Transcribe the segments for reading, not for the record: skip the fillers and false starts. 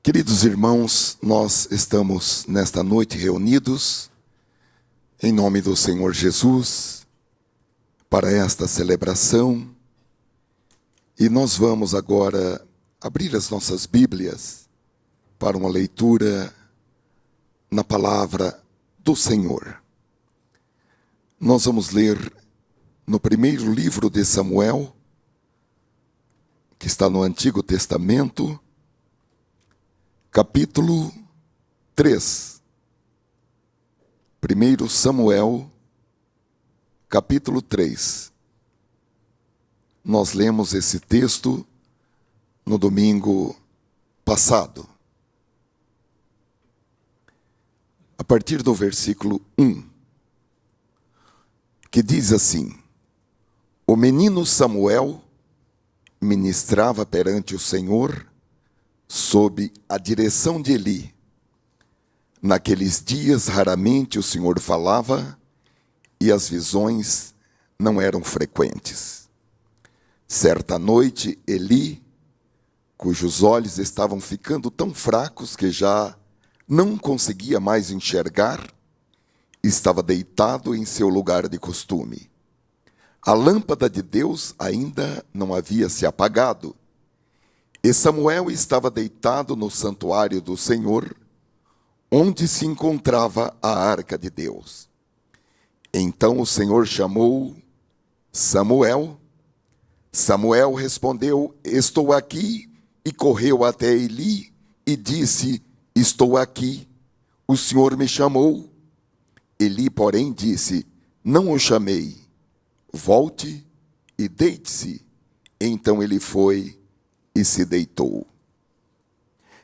Queridos irmãos, nós estamos nesta noite reunidos em nome do Senhor Jesus para esta celebração e nós vamos agora abrir as nossas Bíblias para uma leitura na palavra do Senhor. Nós vamos ler no primeiro livro de Samuel, que está no Antigo Testamento, capítulo 3. 1 Samuel, capítulo 3. Nós lemos esse texto no domingo passado. A partir do versículo 1, que diz assim: O menino Samuel ministrava perante o Senhor sob a direção de Eli. Naqueles dias, raramente o Senhor falava e as visões não eram frequentes. Certa noite, Eli, cujos olhos estavam ficando tão fracos que já não conseguia mais enxergar, estava deitado em seu lugar de costume. A lâmpada de Deus ainda não havia se apagado, e Samuel estava deitado no santuário do Senhor, onde se encontrava a arca de Deus. Então o Senhor chamou Samuel. Samuel respondeu: Estou aqui, e correu até Eli e disse: Estou aqui, o Senhor me chamou. Eli, porém, disse: Não o chamei, volte e deite-se. Então ele foi e se deitou.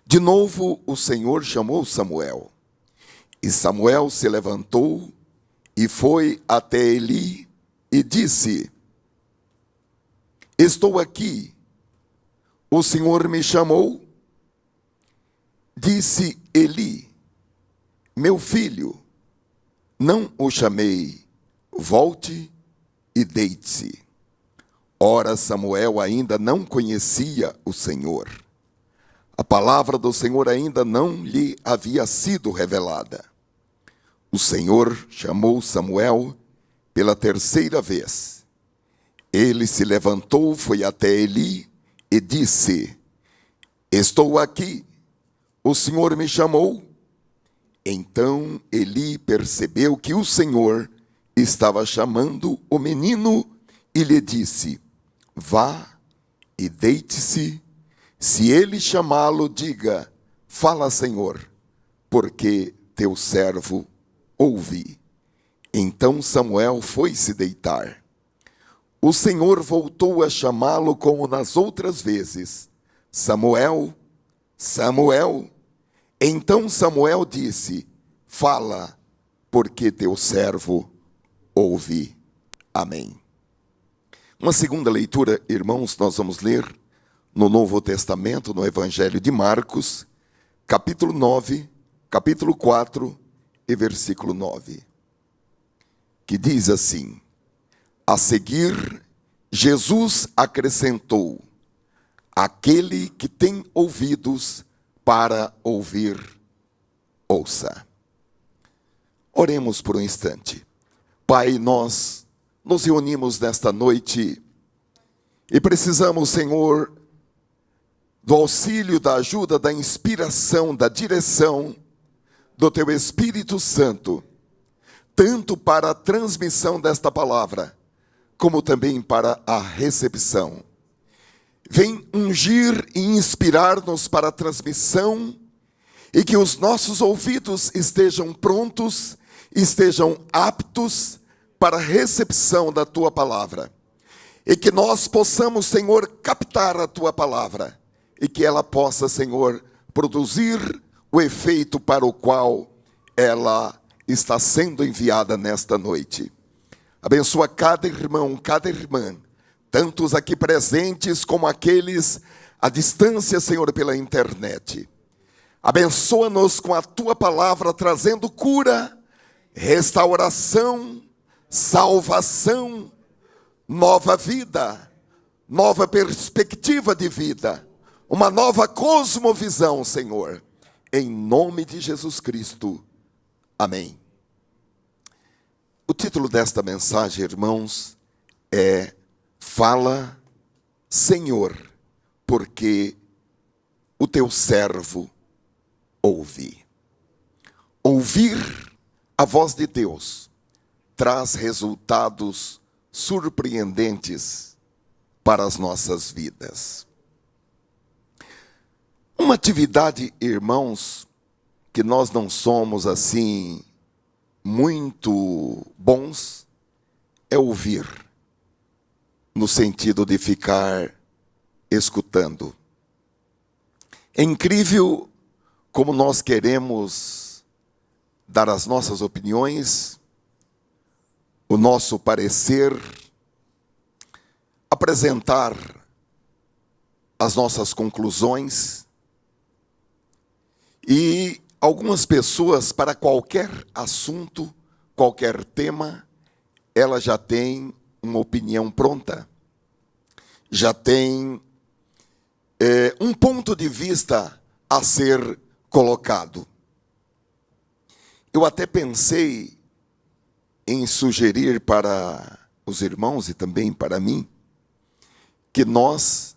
De novo o Senhor chamou Samuel. E Samuel se levantou e foi até Eli e disse: Estou aqui, o Senhor me chamou. Disse Eli: Meu filho, não o chamei, volte e deite-se. Ora, Samuel ainda não conhecia o Senhor. A palavra do Senhor ainda não lhe havia sido revelada. O Senhor chamou Samuel pela terceira vez. Ele se levantou, foi até Eli e disse: Estou aqui, o Senhor me chamou. Então Eli percebeu que o Senhor estava chamando o menino e lhe disse: Vá e deite-se. Se ele chamá-lo, diga: Fala, Senhor, porque teu servo ouve. Então Samuel foi se deitar. O Senhor voltou a chamá-lo como nas outras vezes: Samuel, Samuel. Então Samuel disse: Fala, porque teu servo ouve. Amém. Uma segunda leitura, irmãos, nós vamos ler no Novo Testamento, no Evangelho de Marcos, capítulo 9, capítulo 4 e versículo 9, que diz assim: A seguir, Jesus acrescentou: Aquele que tem ouvidos para ouvir, ouça. Oremos por um instante. Pai, nós nos reunimos nesta noite e precisamos, Senhor, do auxílio, da ajuda, da inspiração, da direção do Teu Espírito Santo, tanto para a transmissão desta palavra, como também para a recepção. Vem ungir e inspirar-nos para a transmissão e que os nossos ouvidos estejam prontos, estejam aptos para a recepção da Tua palavra. E que nós possamos, Senhor, captar a Tua palavra. E que ela possa, Senhor, produzir o efeito para o qual ela está sendo enviada nesta noite. Abençoa cada irmão, cada irmã, tanto os aqui presentes como aqueles à distância, Senhor, pela internet. Abençoa-nos com a Tua palavra, trazendo cura, restauração, salvação, nova vida, nova perspectiva de vida, uma nova cosmovisão, Senhor, em nome de Jesus Cristo. Amém. O título desta mensagem, irmãos, é Fala, Senhor, porque o teu servo ouve. Ouvir a voz de Deus traz resultados surpreendentes para as nossas vidas. Uma atividade, irmãos, que nós não somos assim muito bons, é ouvir, no sentido de ficar escutando. É incrível como nós queremos dar as nossas opiniões, o nosso parecer, apresentar as nossas conclusões. E algumas pessoas, para qualquer assunto, qualquer tema, ela já tem uma opinião pronta, já tem um ponto de vista a ser colocado. Eu até pensei em sugerir para os irmãos e também para mim, que nós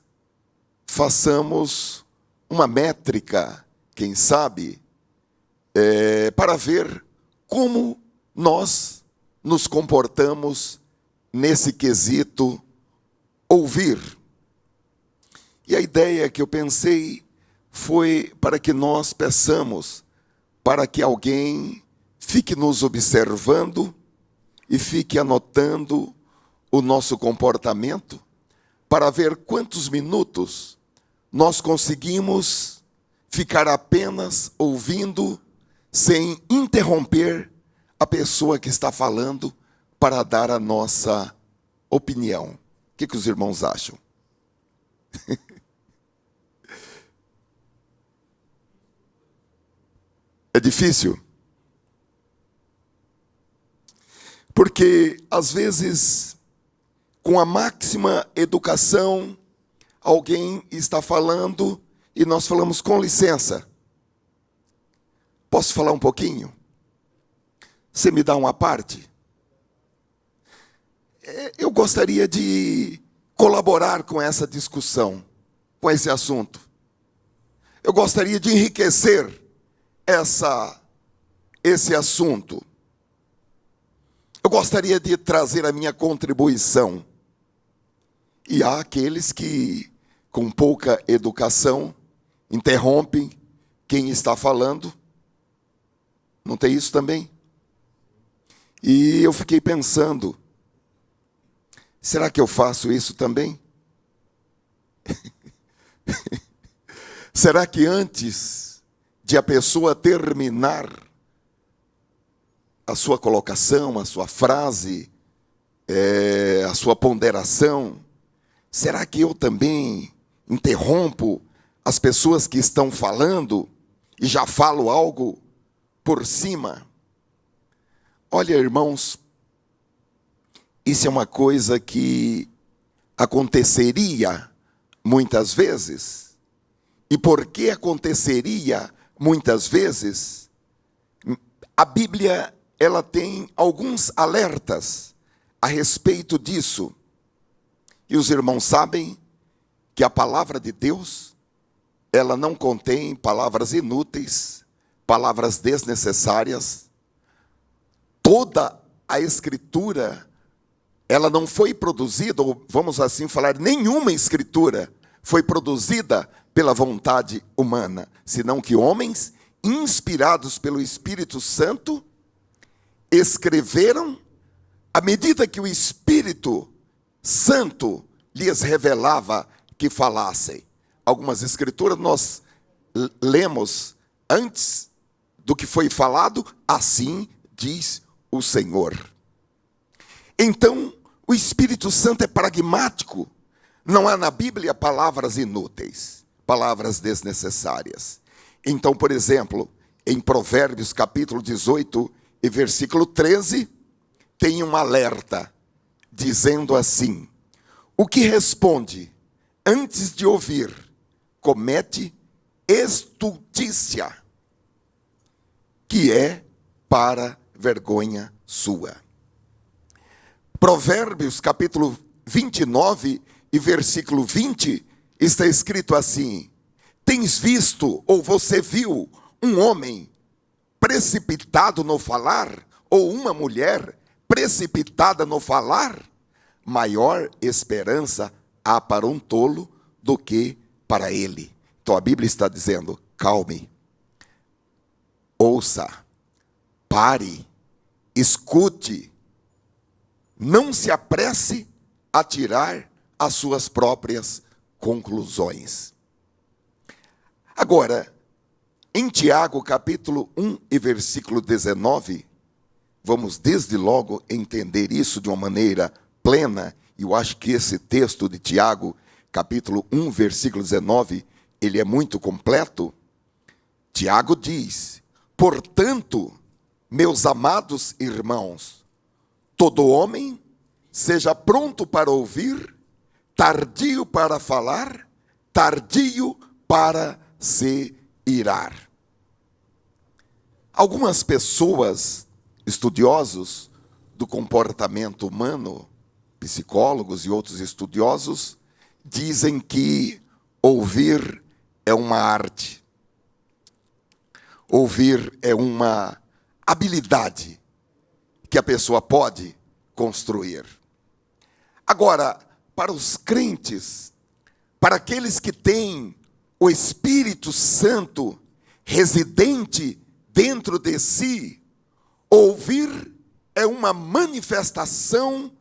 façamos uma métrica, quem sabe, para ver como nós nos comportamos nesse quesito ouvir. E a ideia que eu pensei foi para que nós peçamos para que alguém fique nos observando e fique anotando o nosso comportamento, para ver quantos minutos nós conseguimos ficar apenas ouvindo, sem interromper a pessoa que está falando, para dar a nossa opinião. O que os irmãos acham? É difícil? Porque, às vezes, com a máxima educação, alguém está falando e nós falamos, com licença, posso falar um pouquinho? Você me dá uma parte? Eu gostaria de colaborar com essa discussão, com esse assunto. Eu gostaria de enriquecer esse assunto. Eu gostaria de trazer a minha contribuição. E há aqueles que, com pouca educação, interrompem quem está falando. Não tem isso também? E eu fiquei pensando, será que eu faço isso também? Será que antes de a pessoa terminar a sua colocação, a sua frase, a sua ponderação, será que eu também interrompo as pessoas que estão falando e já falo algo por cima? Olha, irmãos, isso é uma coisa que aconteceria muitas vezes. E por que aconteceria muitas vezes? A Bíblia, ela tem alguns alertas a respeito disso. E os irmãos sabem que a palavra de Deus, ela não contém palavras inúteis, palavras desnecessárias. Toda a Escritura, ela não foi produzida, ou vamos assim falar, nenhuma Escritura foi produzida pela vontade humana, senão que homens, inspirados pelo Espírito Santo, escreveram à medida que o Espírito Santo lhes revelava que falassem. Algumas escrituras nós lemos antes do que foi falado, assim diz o Senhor. Então, o Espírito Santo é pragmático. Não há na Bíblia palavras inúteis, palavras desnecessárias. Então, por exemplo, em Provérbios capítulo 18 e versículo 13, tem um alerta, dizendo assim: o que responde antes de ouvir comete estultícia, que é para vergonha sua. Provérbios capítulo 29 e versículo 20, está escrito assim: tens visto ou você viu um homem precipitado no falar, ou uma mulher precipitada no falar? Maior esperança há para um tolo do que para ele. Então a Bíblia está dizendo: calme, ouça, pare, escute, não se apresse a tirar as suas próprias conclusões. Agora, em Tiago capítulo 1 e versículo 19, vamos desde logo entender isso de uma maneira plena, e eu acho que esse texto de Tiago, capítulo 1, versículo 19, ele é muito completo. Tiago diz: portanto, meus amados irmãos, todo homem seja pronto para ouvir, tardio para falar, tardio para se irar. Algumas pessoas, estudiosos do comportamento humano, psicólogos e outros estudiosos, dizem que ouvir é uma arte. Ouvir é uma habilidade que a pessoa pode construir. Agora, para os crentes, para aqueles que têm o Espírito Santo residente dentro de si, ouvir é uma manifestação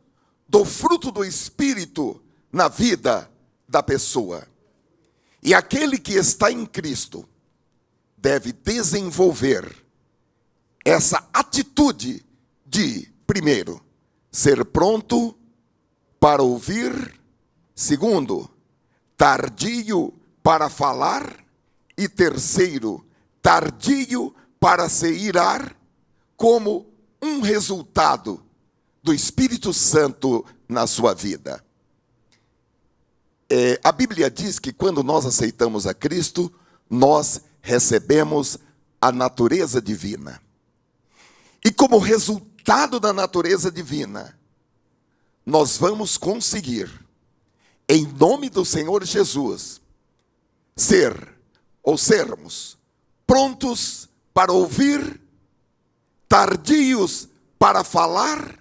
do fruto do Espírito na vida da pessoa. E aquele que está em Cristo deve desenvolver essa atitude de, primeiro, ser pronto para ouvir, segundo, tardio para falar, e terceiro, tardio para se irar, como um resultado do Espírito Santo na sua vida. A Bíblia diz que quando nós aceitamos a Cristo, nós recebemos a natureza divina. E como resultado da natureza divina, nós vamos conseguir, em nome do Senhor Jesus, sermos prontos para ouvir, tardios para falar,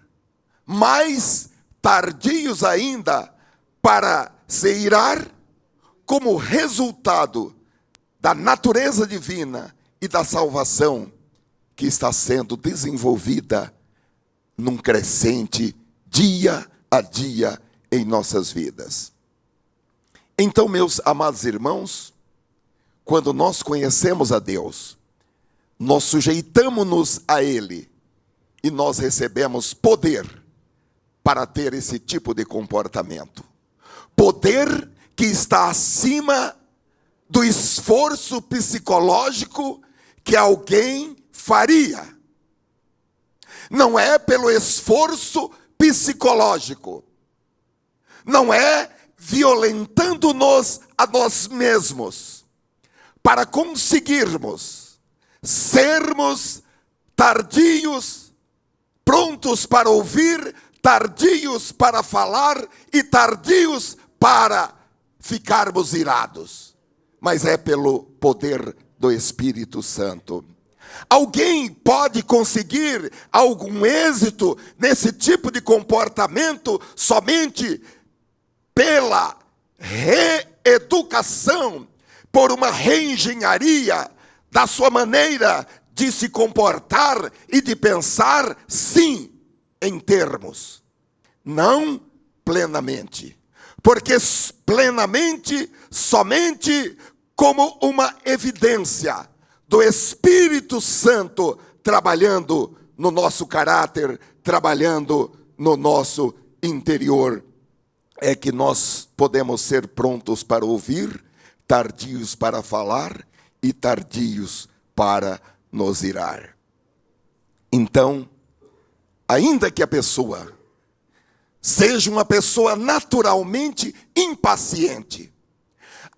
mais tardios ainda para se irar, como resultado da natureza divina e da salvação que está sendo desenvolvida num crescente dia a dia em nossas vidas. Então, meus amados irmãos, quando nós conhecemos a Deus, nós sujeitamos-nos a Ele e nós recebemos poder para ter esse tipo de comportamento. Poder que está acima do esforço psicológico que alguém faria. Não é pelo esforço psicológico, não é violentando-nos a nós mesmos, para conseguirmos sermos tardios, prontos para ouvir, tardios para falar e tardios para ficarmos irados, mas é pelo poder do Espírito Santo. Alguém pode conseguir algum êxito nesse tipo de comportamento somente pela reeducação, por uma reengenharia da sua maneira de se comportar e de pensar, sim, em termos, não plenamente. Porque plenamente, somente como uma evidência do Espírito Santo trabalhando no nosso caráter, trabalhando no nosso interior, é que nós podemos ser prontos para ouvir, tardios para falar e tardios para nos irar. Então, ainda que a pessoa seja uma pessoa naturalmente impaciente,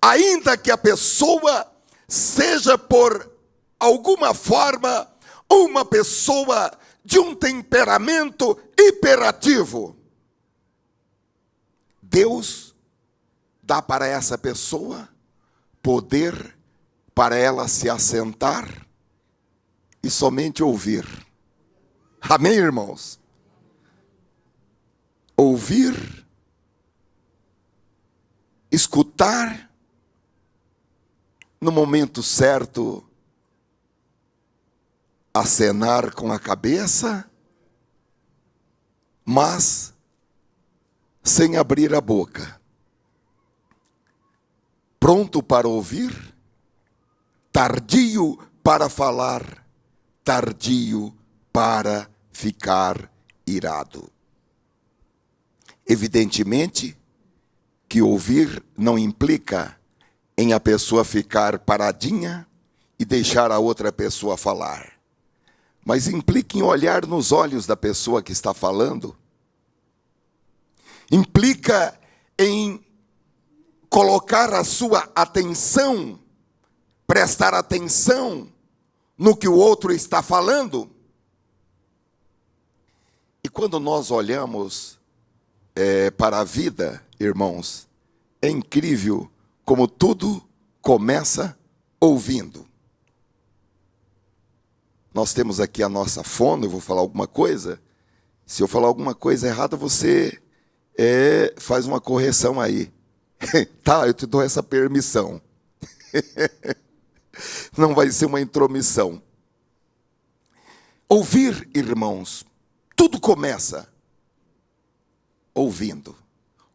ainda que a pessoa seja por alguma forma uma pessoa de um temperamento hiperativo. Deus dá para essa pessoa poder para ela se assentar e somente ouvir. Amém, irmãos? Ouvir, escutar, no momento certo, acenar com a cabeça, mas sem abrir a boca. Pronto para ouvir, tardio para falar, tardio para ficar irado. Evidentemente que ouvir não implica em a pessoa ficar paradinha e deixar a outra pessoa falar, mas implica em olhar nos olhos da pessoa que está falando, implica em colocar a sua atenção, prestar atenção no que o outro está falando. E quando nós olhamos para a vida, irmãos, é incrível como tudo começa ouvindo. Nós temos aqui a nossa fono, eu vou falar alguma coisa. Se eu falar alguma coisa errada, você faz uma correção aí. Tá, eu te dou essa permissão. Não vai ser uma intromissão. Ouvir, irmãos, tudo começa ouvindo.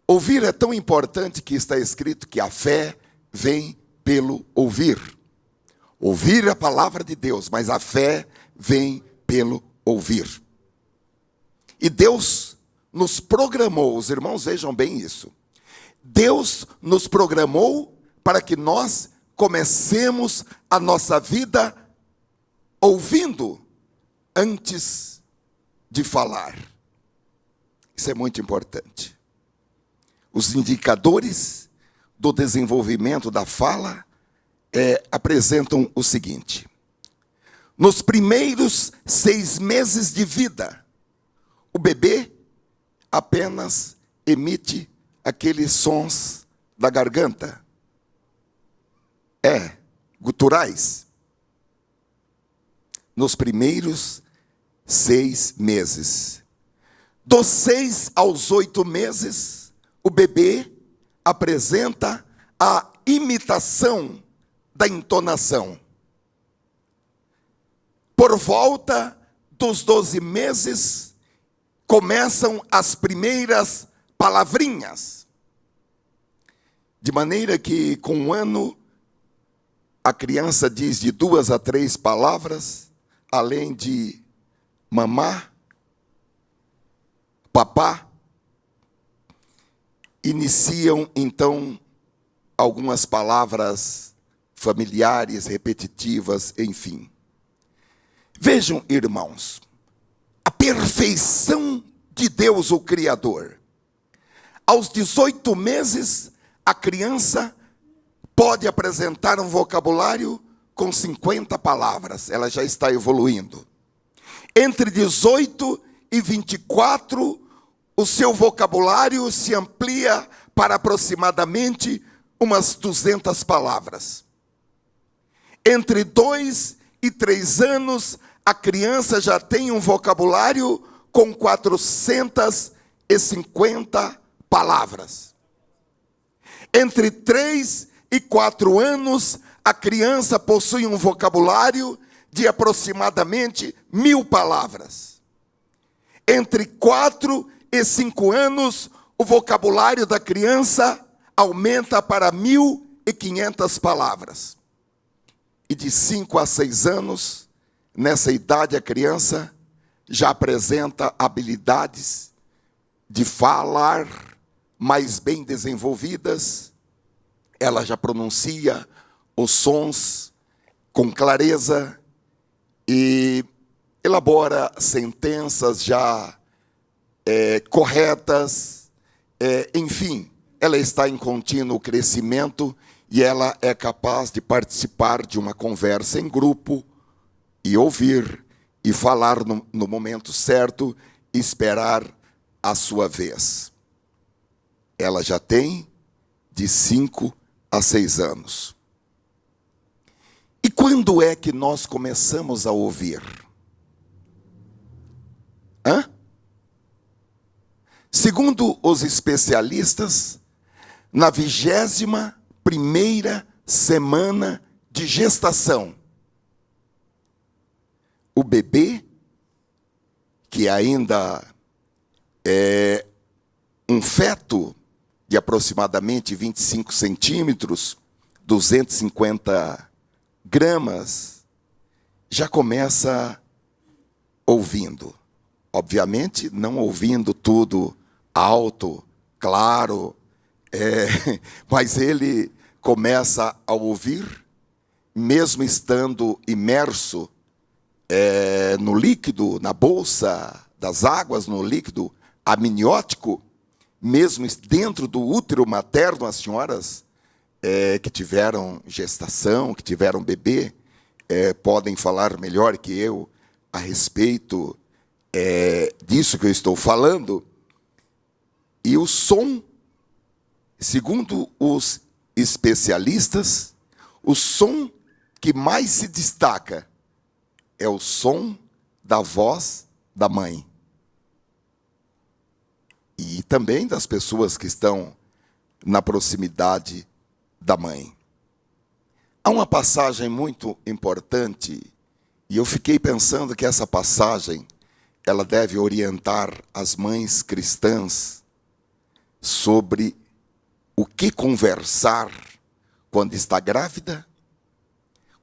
Ouvir é tão importante que está escrito que a fé vem pelo ouvir. Ouvir a palavra de Deus, mas a fé vem pelo ouvir. E Deus nos programou, os irmãos vejam bem isso. Deus nos programou para que nós comecemos a nossa vida ouvindo antes de falar. Isso é muito importante. Os indicadores do desenvolvimento da fala apresentam o seguinte: nos primeiros 6 meses de vida, o bebê apenas emite aqueles sons da garganta, guturais. Nos primeiros 6 meses. Dos 6 aos 8 meses, o bebê apresenta a imitação da entonação. Por volta dos 12 meses, começam as primeiras palavrinhas. De maneira que, com 1 ano, a criança diz de 2 a 3 palavras, além de mamá, papá. Iniciam, então, algumas palavras familiares, repetitivas, enfim. Vejam, irmãos, a perfeição de Deus, o Criador. Aos 18 meses, a criança pode apresentar um vocabulário com 50 palavras. Ela já está evoluindo. Entre 18 e 24, o seu vocabulário se amplia para aproximadamente umas 200 palavras. Entre 2 e 3 anos, a criança já tem um vocabulário com 450 palavras. Entre 3 e 4 anos, a criança possui um vocabulário de aproximadamente 1000 palavras. Entre 4 e 5 anos, o vocabulário da criança aumenta para 1500 palavras. E de 5 a 6 anos, nessa idade a criança já apresenta habilidades de falar mais bem desenvolvidas. Ela já pronuncia os sons com clareza e elabora sentenças já corretas. Enfim, ela está em contínuo crescimento e ela é capaz de participar de uma conversa em grupo e ouvir e falar no momento certo e esperar a sua vez. Ela já tem de 5 a 6 anos. E quando é que nós começamos a ouvir? Segundo os especialistas, na 21ª semana de gestação, o bebê, que ainda é um feto de aproximadamente 25 centímetros, 250 gramas, já começa ouvindo. Obviamente, não ouvindo tudo alto, claro, mas ele começa a ouvir, mesmo estando imerso no líquido, na bolsa das águas, no líquido amniótico, mesmo dentro do útero materno. As senhoras que tiveram gestação, que tiveram bebê, podem falar melhor que eu a respeito disso que eu estou falando. E o som, segundo os especialistas, o som que mais se destaca é o som da voz da mãe. E também das pessoas que estão na proximidade da mãe. Há uma passagem muito importante, e eu fiquei pensando que essa passagem, ela deve orientar as mães cristãs sobre o que conversar quando está grávida,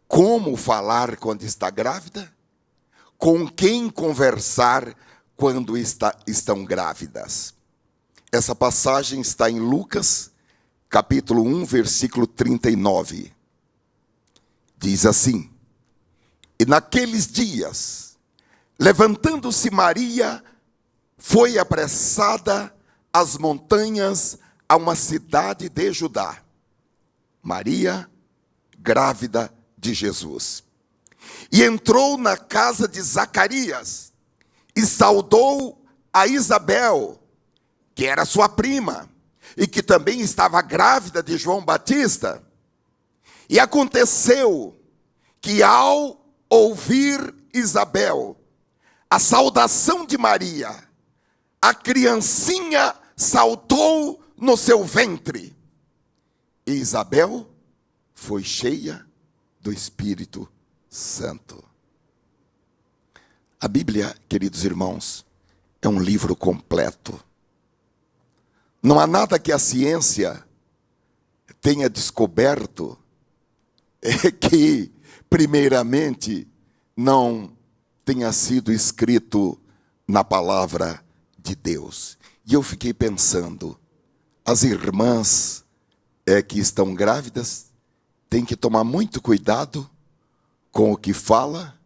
como falar quando está grávida, com quem conversar quando estão grávidas. Essa passagem está em Lucas, capítulo 1, versículo 39. Diz assim: E naqueles dias, levantando-se Maria, foi apressada às montanhas, a uma cidade de Judá. Maria, grávida de Jesus. E entrou na casa de Zacarias, e saudou a Isabel, que era sua prima, e que também estava grávida de João Batista. E aconteceu que, ao ouvir Isabel a saudação de Maria, a criancinha saltou no seu ventre. E Isabel foi cheia do Espírito Santo. A Bíblia, queridos irmãos, é um livro completo. Não há nada que a ciência tenha descoberto que, primeiramente, não tenha sido escrito na palavra de Deus. E eu fiquei pensando, as irmãs que estão grávidas têm que tomar muito cuidado com o que fala,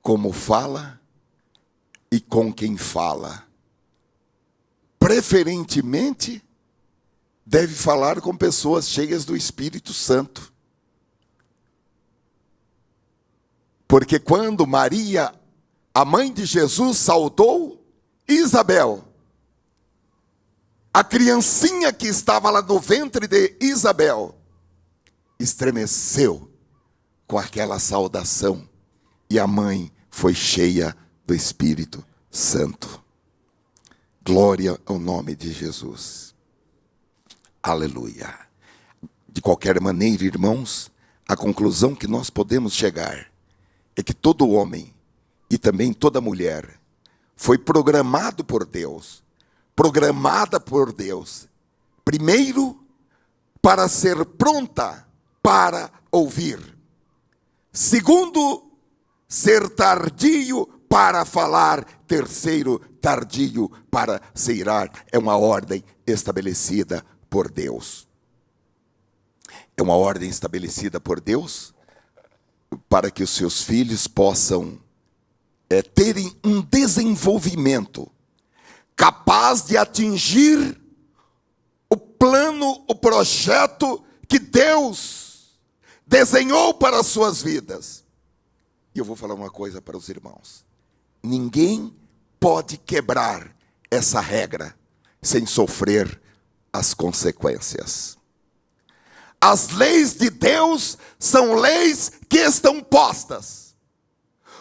como fala e com quem fala. Preferentemente, deve falar com pessoas cheias do Espírito Santo. Porque quando Maria, a mãe de Jesus, saudou Isabel, a criancinha que estava lá no ventre de Isabel estremeceu com aquela saudação, e a mãe foi cheia do Espírito Santo. Glória ao nome de Jesus. Aleluia. De qualquer maneira, irmãos, a conclusão que nós podemos chegar é que todo homem e também toda mulher foi programado por Deus, programada por Deus, primeiro, para ser pronta para ouvir. Segundo, ser tardio para falar. Terceiro, tardio para se irar. É uma ordem estabelecida por Deus. É uma ordem estabelecida por Deus para que os seus filhos possam terem um desenvolvimento capaz de atingir o plano, o projeto que Deus desenhou para as suas vidas. E eu vou falar uma coisa para os irmãos: ninguém pode quebrar essa regra sem sofrer as consequências. As leis de Deus são leis que estão postas.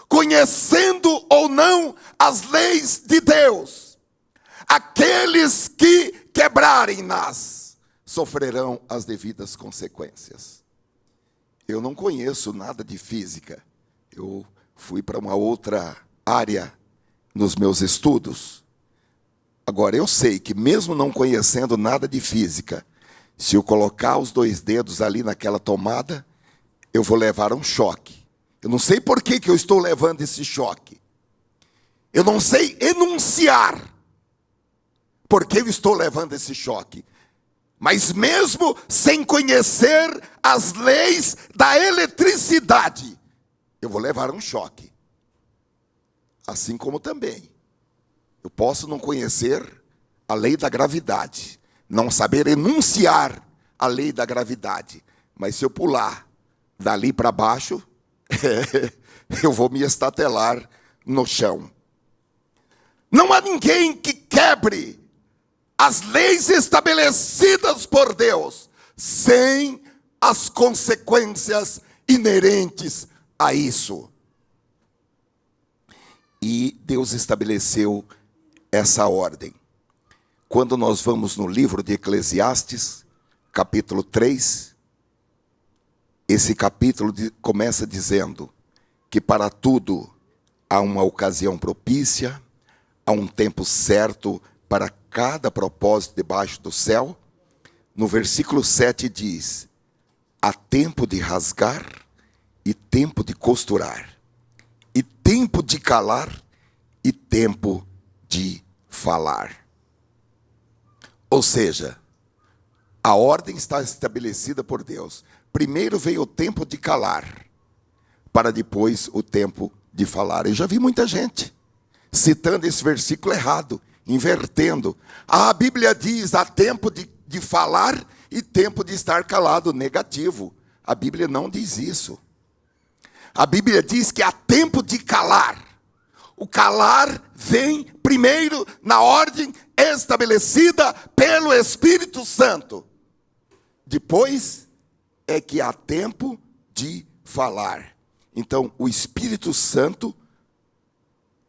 Conhecendo ou não as leis de Deus, aqueles que quebrarem-nas sofrerão as devidas consequências. Eu não conheço nada de física. Eu fui para uma outra área nos meus estudos. Agora, eu sei que mesmo não conhecendo nada de física, se eu colocar os 2 dedos ali naquela tomada, eu vou levar um choque. Eu não sei por que eu estou levando esse choque. Eu não sei enunciar por que eu estou levando esse choque. Mas mesmo sem conhecer as leis da eletricidade, eu vou levar um choque. Assim como também eu posso não conhecer a lei da gravidade, não saber enunciar a lei da gravidade, mas se eu pular dali para baixo, eu vou me estatelar no chão. Não há ninguém que quebre as leis estabelecidas por Deus sem as consequências inerentes a isso. E Deus estabeleceu essa ordem. Quando nós vamos no livro de Eclesiastes, capítulo 3, esse capítulo começa dizendo que para tudo há uma ocasião propícia, há um tempo certo para cada propósito debaixo do céu. No versículo 7 diz: há tempo de rasgar e tempo de costurar, e tempo de calar e tempo de falar. Ou seja, a ordem está estabelecida por Deus. Primeiro veio o tempo de calar, para depois o tempo de falar. Eu já vi muita gente citando esse versículo errado, invertendo. A Bíblia diz: há tempo de falar e tempo de estar calado. Negativo. A Bíblia não diz isso. A Bíblia diz que há tempo de calar. O calar vem primeiro na ordem estabelecida pelo Espírito Santo. Depois é que há tempo de falar. Então, o Espírito Santo,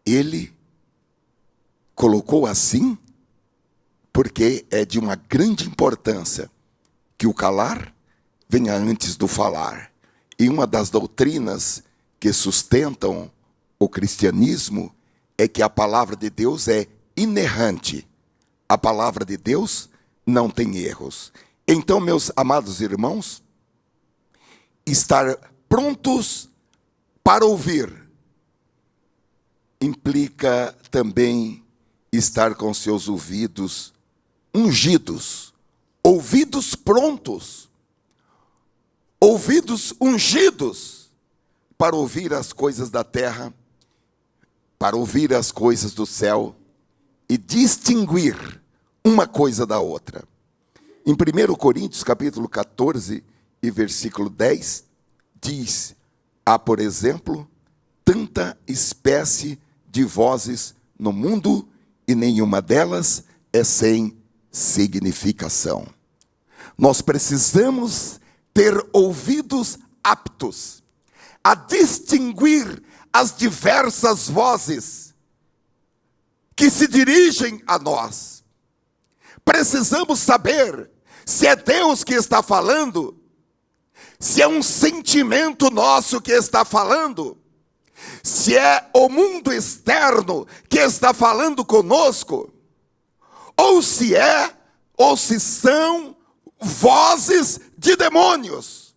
ele colocou assim, porque é de uma grande importância que o calar venha antes do falar. E uma das doutrinas que sustentam o cristianismo é que a palavra de Deus é inerrante. A palavra de Deus não tem erros. Então, meus amados irmãos, estar prontos para ouvir implica também estar com seus ouvidos ungidos, ouvidos prontos, ouvidos ungidos para ouvir as coisas da terra, para ouvir as coisas do céu e distinguir uma coisa da outra. Em 1 Coríntios, capítulo 14 e versículo 10, diz: há, por exemplo, tanta espécie de vozes no mundo e nenhuma delas é sem significação. Nós precisamos ter ouvidos aptos a distinguir as diversas vozes que se dirigem a nós. Precisamos saber se é Deus que está falando, se é um sentimento nosso que está falando, se é o mundo externo que está falando conosco, ou se são vozes de demônios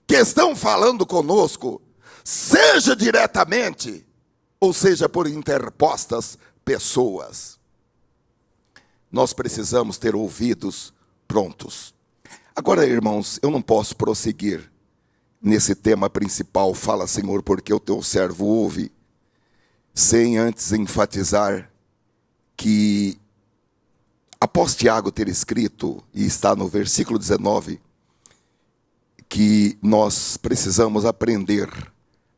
que estão falando conosco, seja diretamente, ou seja por interpostas pessoas. Nós precisamos ter ouvidos prontos. Agora, irmãos, eu não posso prosseguir nesse tema principal, fala, Senhor, porque o teu servo ouve, sem antes enfatizar que, após Tiago ter escrito, e está no versículo 19, que nós precisamos aprender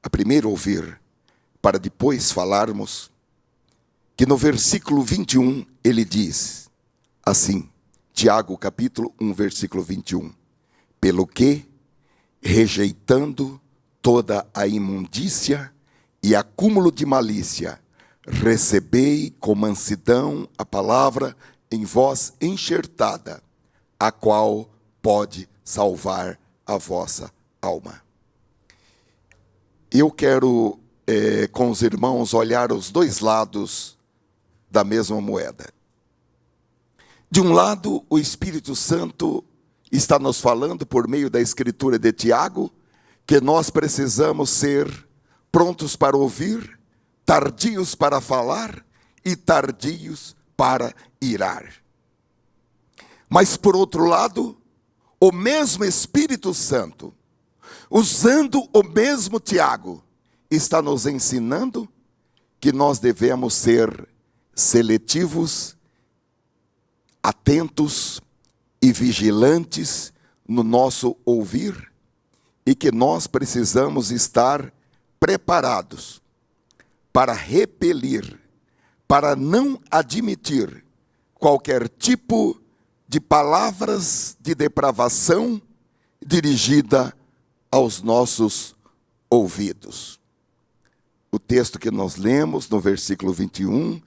a primeiro ouvir, para depois falarmos, que no versículo 21 ele diz assim, Tiago capítulo 1, versículo 21, pelo que, rejeitando toda a imundícia e acúmulo de malícia, recebei com mansidão a palavra em vós enxertada, a qual pode salvar a vossa alma. Eu quero, com os irmãos, olhar os dois lados da mesma moeda. De um lado, o Espírito Santo está nos falando, por meio da escritura de Tiago, que nós precisamos ser prontos para ouvir, tardios para falar e tardios para irar. Mas, por outro lado, o mesmo Espírito Santo, usando o mesmo Tiago, está nos ensinando que nós devemos ser seletivos, atentos e vigilantes no nosso ouvir, e que nós precisamos estar preparados para repelir, para não admitir qualquer tipo de palavras de depravação dirigida aos nossos ouvidos. O texto que nós lemos no versículo 21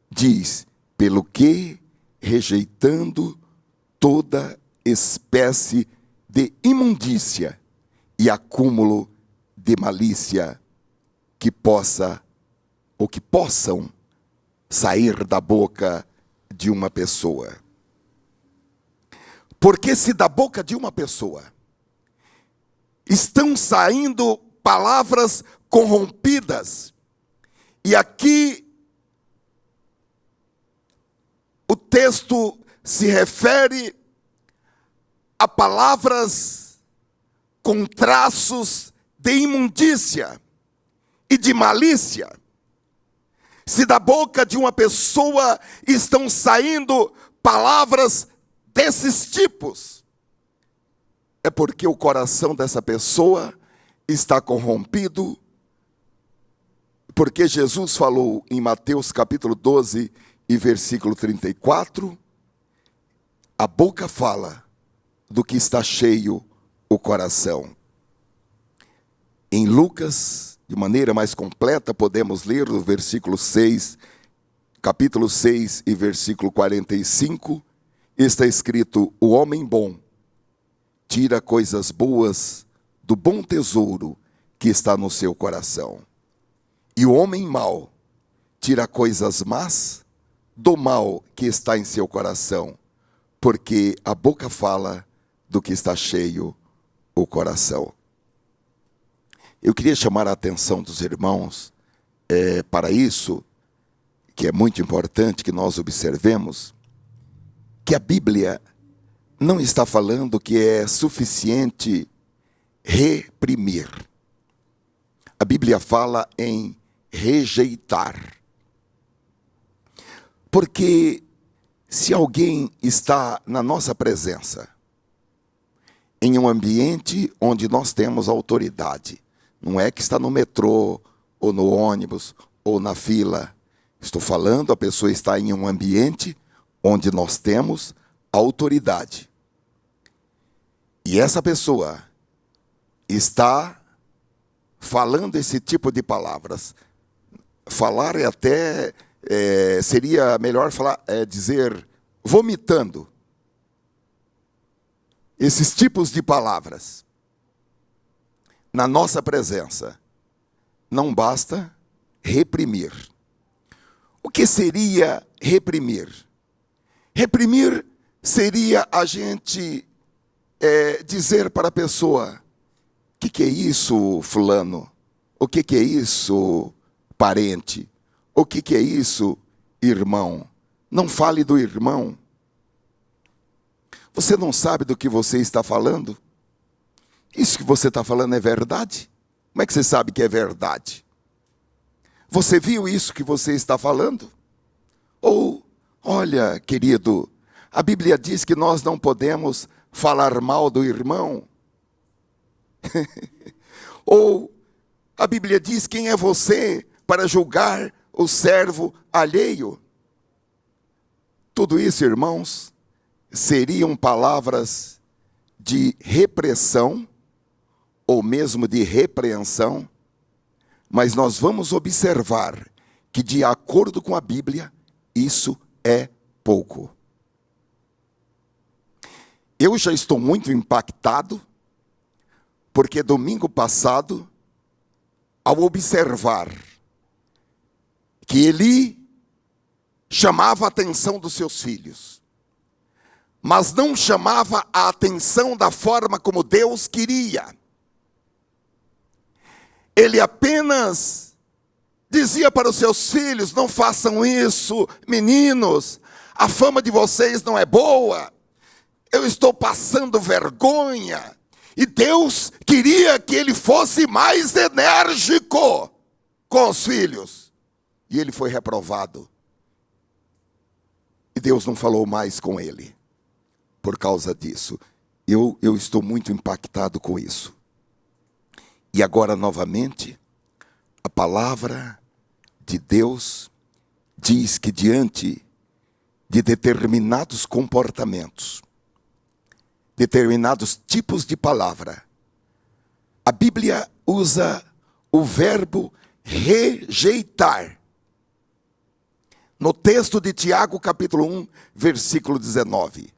diz, pelo que, rejeitando toda espécie de imundícia e acúmulo de malícia que possa ou que possam sair da boca de uma pessoa. Porque se da boca de uma pessoa estão saindo palavras corrompidas, e aqui o texto se refere a palavras com traços de imundícia e de malícia. Se da boca de uma pessoa estão saindo palavras desses tipos, é porque o coração dessa pessoa está corrompido, porque Jesus falou em Mateus capítulo 12 e versículo 34, a boca fala do que está cheio o coração. Em Lucas, de maneira mais completa, podemos ler no versículo 6, capítulo 6 e versículo 45, está escrito, o homem bom tira coisas boas do bom tesouro que está no seu coração. E o homem mau tira coisas más do mal que está em seu coração, porque a boca fala do que está cheio o coração. Eu queria chamar a atenção dos irmãos para isso, que é muito importante que nós observemos, que a Bíblia não está falando que é suficiente reprimir. A Bíblia fala em rejeitar. Porque se alguém está na nossa presença, em um ambiente onde nós temos autoridade, não é que está no metrô, ou no ônibus, ou na fila. Estou falando, a pessoa está em um ambiente onde nós temos autoridade. E essa pessoa está falando esse tipo de palavras. Falar é até, seria melhor falar, dizer, vomitando. Esses tipos de palavras. Na nossa presença, não basta reprimir. O que seria reprimir? Reprimir seria a gente dizer para a pessoa, o que é isso, fulano? O que é isso, parente? O que é isso, irmão? Não fale do irmão. Você não sabe do que você está falando? Isso que você está falando é verdade? Como é que você sabe que é verdade? Você viu isso que você está falando? Ou, olha, querido, a Bíblia diz que nós não podemos falar mal do irmão. Ou a Bíblia diz: quem é você para julgar o servo alheio? Tudo isso, irmãos, seriam palavras de repressão ou mesmo de repreensão, mas nós vamos observar que, de acordo com a Bíblia, isso é pouco. Eu já estou muito impactado, porque domingo passado, ao observar que Eli chamava a atenção dos seus filhos, mas não chamava a atenção da forma como Deus queria. Ele apenas dizia para os seus filhos: não façam isso, meninos, a fama de vocês não é boa, eu estou passando vergonha. E Deus queria que ele fosse mais enérgico com os filhos. E ele foi reprovado. E Deus não falou mais com ele por causa disso. Eu estou muito impactado com isso. E agora, novamente, a palavra de Deus diz que, diante de determinados comportamentos, determinados tipos de palavra, a Bíblia usa o verbo rejeitar. No texto de Tiago, capítulo 1, versículo 19.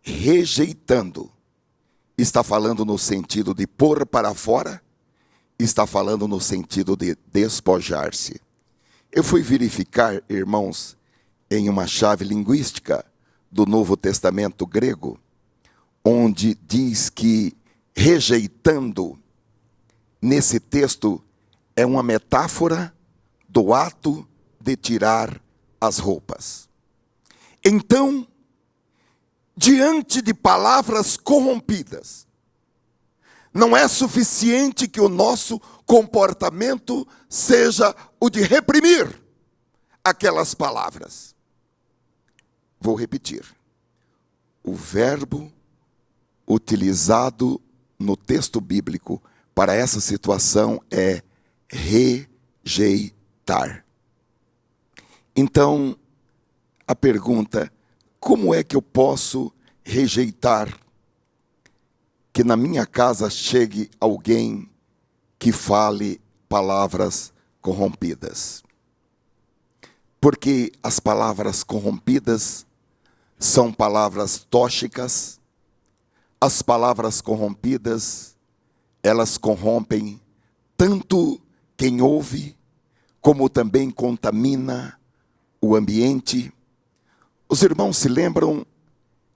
Rejeitando. Está falando no sentido de pôr para fora, está falando no sentido de despojar-se. Eu fui verificar, irmãos, em uma chave linguística do Novo Testamento grego, onde diz que rejeitando, nesse texto, é uma metáfora do ato de tirar as roupas. Então, diante de palavras corrompidas, não é suficiente que o nosso comportamento seja o de reprimir aquelas palavras. Vou repetir. O verbo utilizado no texto bíblico para essa situação é rejeitar. Então, a pergunta: como é que eu posso rejeitar que na minha casa chegue alguém que fale palavras corrompidas? Porque as palavras corrompidas são palavras tóxicas. As palavras corrompidas, elas corrompem tanto quem ouve, como também contamina o ambiente. Os irmãos se lembram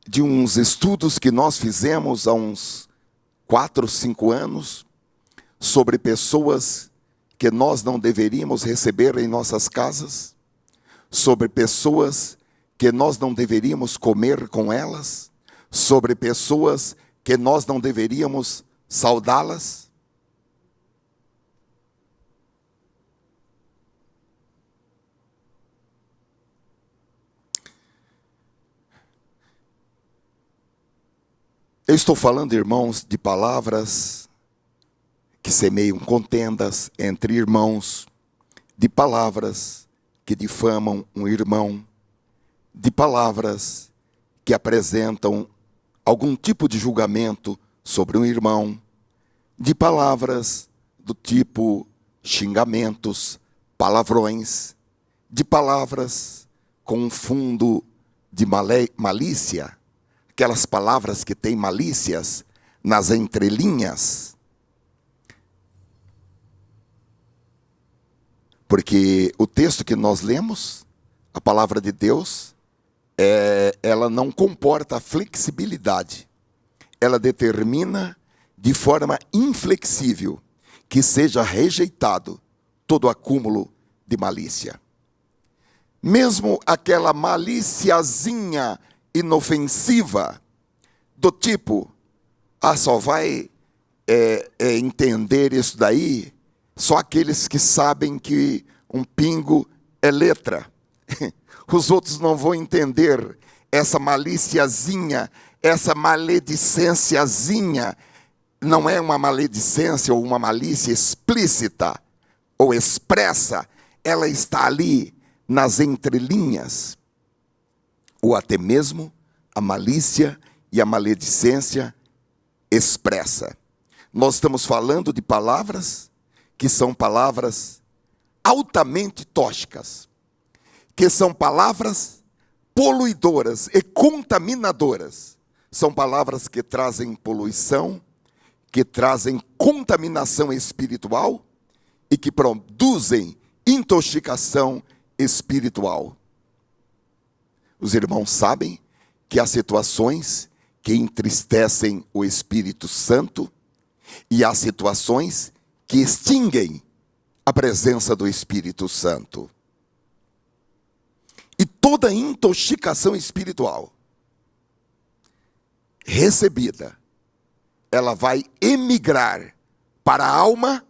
de uns estudos que nós fizemos há uns 4, 5 anos, sobre pessoas que nós não deveríamos receber em nossas casas, sobre pessoas que nós não deveríamos comer com elas, sobre pessoas que nós não deveríamos saudá-las? Eu estou falando, irmãos, de palavras que semeiam contendas entre irmãos, de palavras que difamam um irmão, de palavras que apresentam algum tipo de julgamento sobre um irmão, de palavras do tipo xingamentos, palavrões, de palavras com um fundo de malícia, aquelas palavras que têm malícias nas entrelinhas. Porque o texto que nós lemos, a palavra de Deus, ela não comporta flexibilidade. Ela determina de forma inflexível que seja rejeitado todo acúmulo de malícia. Mesmo aquela maliciazinha inofensiva, do tipo: só vai entender isso daí só aqueles que sabem que um pingo é letra. Os outros não vão entender essa maliciazinha, essa maledicênciazinha. não é uma maledicência ou uma malícia explícita ou expressa, ela está ali nas entrelinhas, ou até mesmo a malícia e a maledicência expressa. Nós estamos falando de palavras que são palavras altamente tóxicas, que são palavras poluidoras e contaminadoras. São palavras que trazem poluição, que trazem contaminação espiritual e que produzem intoxicação espiritual. Os irmãos sabem que há situações que entristecem o Espírito Santo e há situações que extinguem a presença do Espírito Santo. E toda intoxicação espiritual recebida, ela vai emigrar para a alma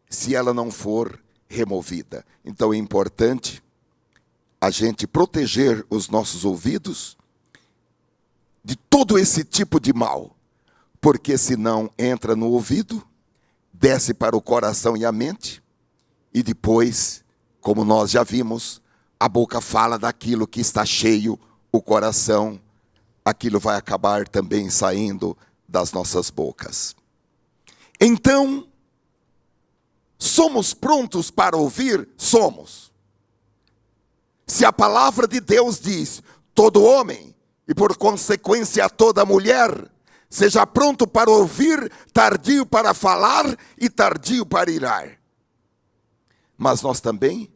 se ela não for removida. Então é importante a gente proteger os nossos ouvidos de todo esse tipo de mal, porque senão entra no ouvido, desce para o coração e a mente, e depois, como nós já vimos, a boca fala daquilo que está cheio, o coração, aquilo vai acabar também saindo das nossas bocas. Então, somos prontos para ouvir? Somos. Se a palavra de Deus diz, todo homem, e por consequência toda mulher, seja pronto para ouvir, tardio para falar e tardio para irar. Mas nós também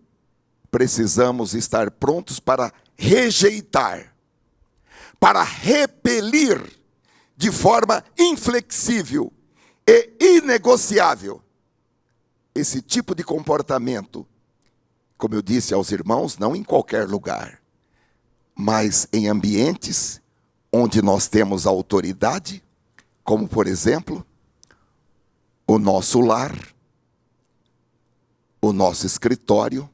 precisamos estar prontos para rejeitar, para repelir de forma inflexível e inegociável esse tipo de comportamento. Como eu disse aos irmãos, não em qualquer lugar, mas em ambientes onde nós temos autoridade, como por exemplo, o nosso lar, o nosso escritório,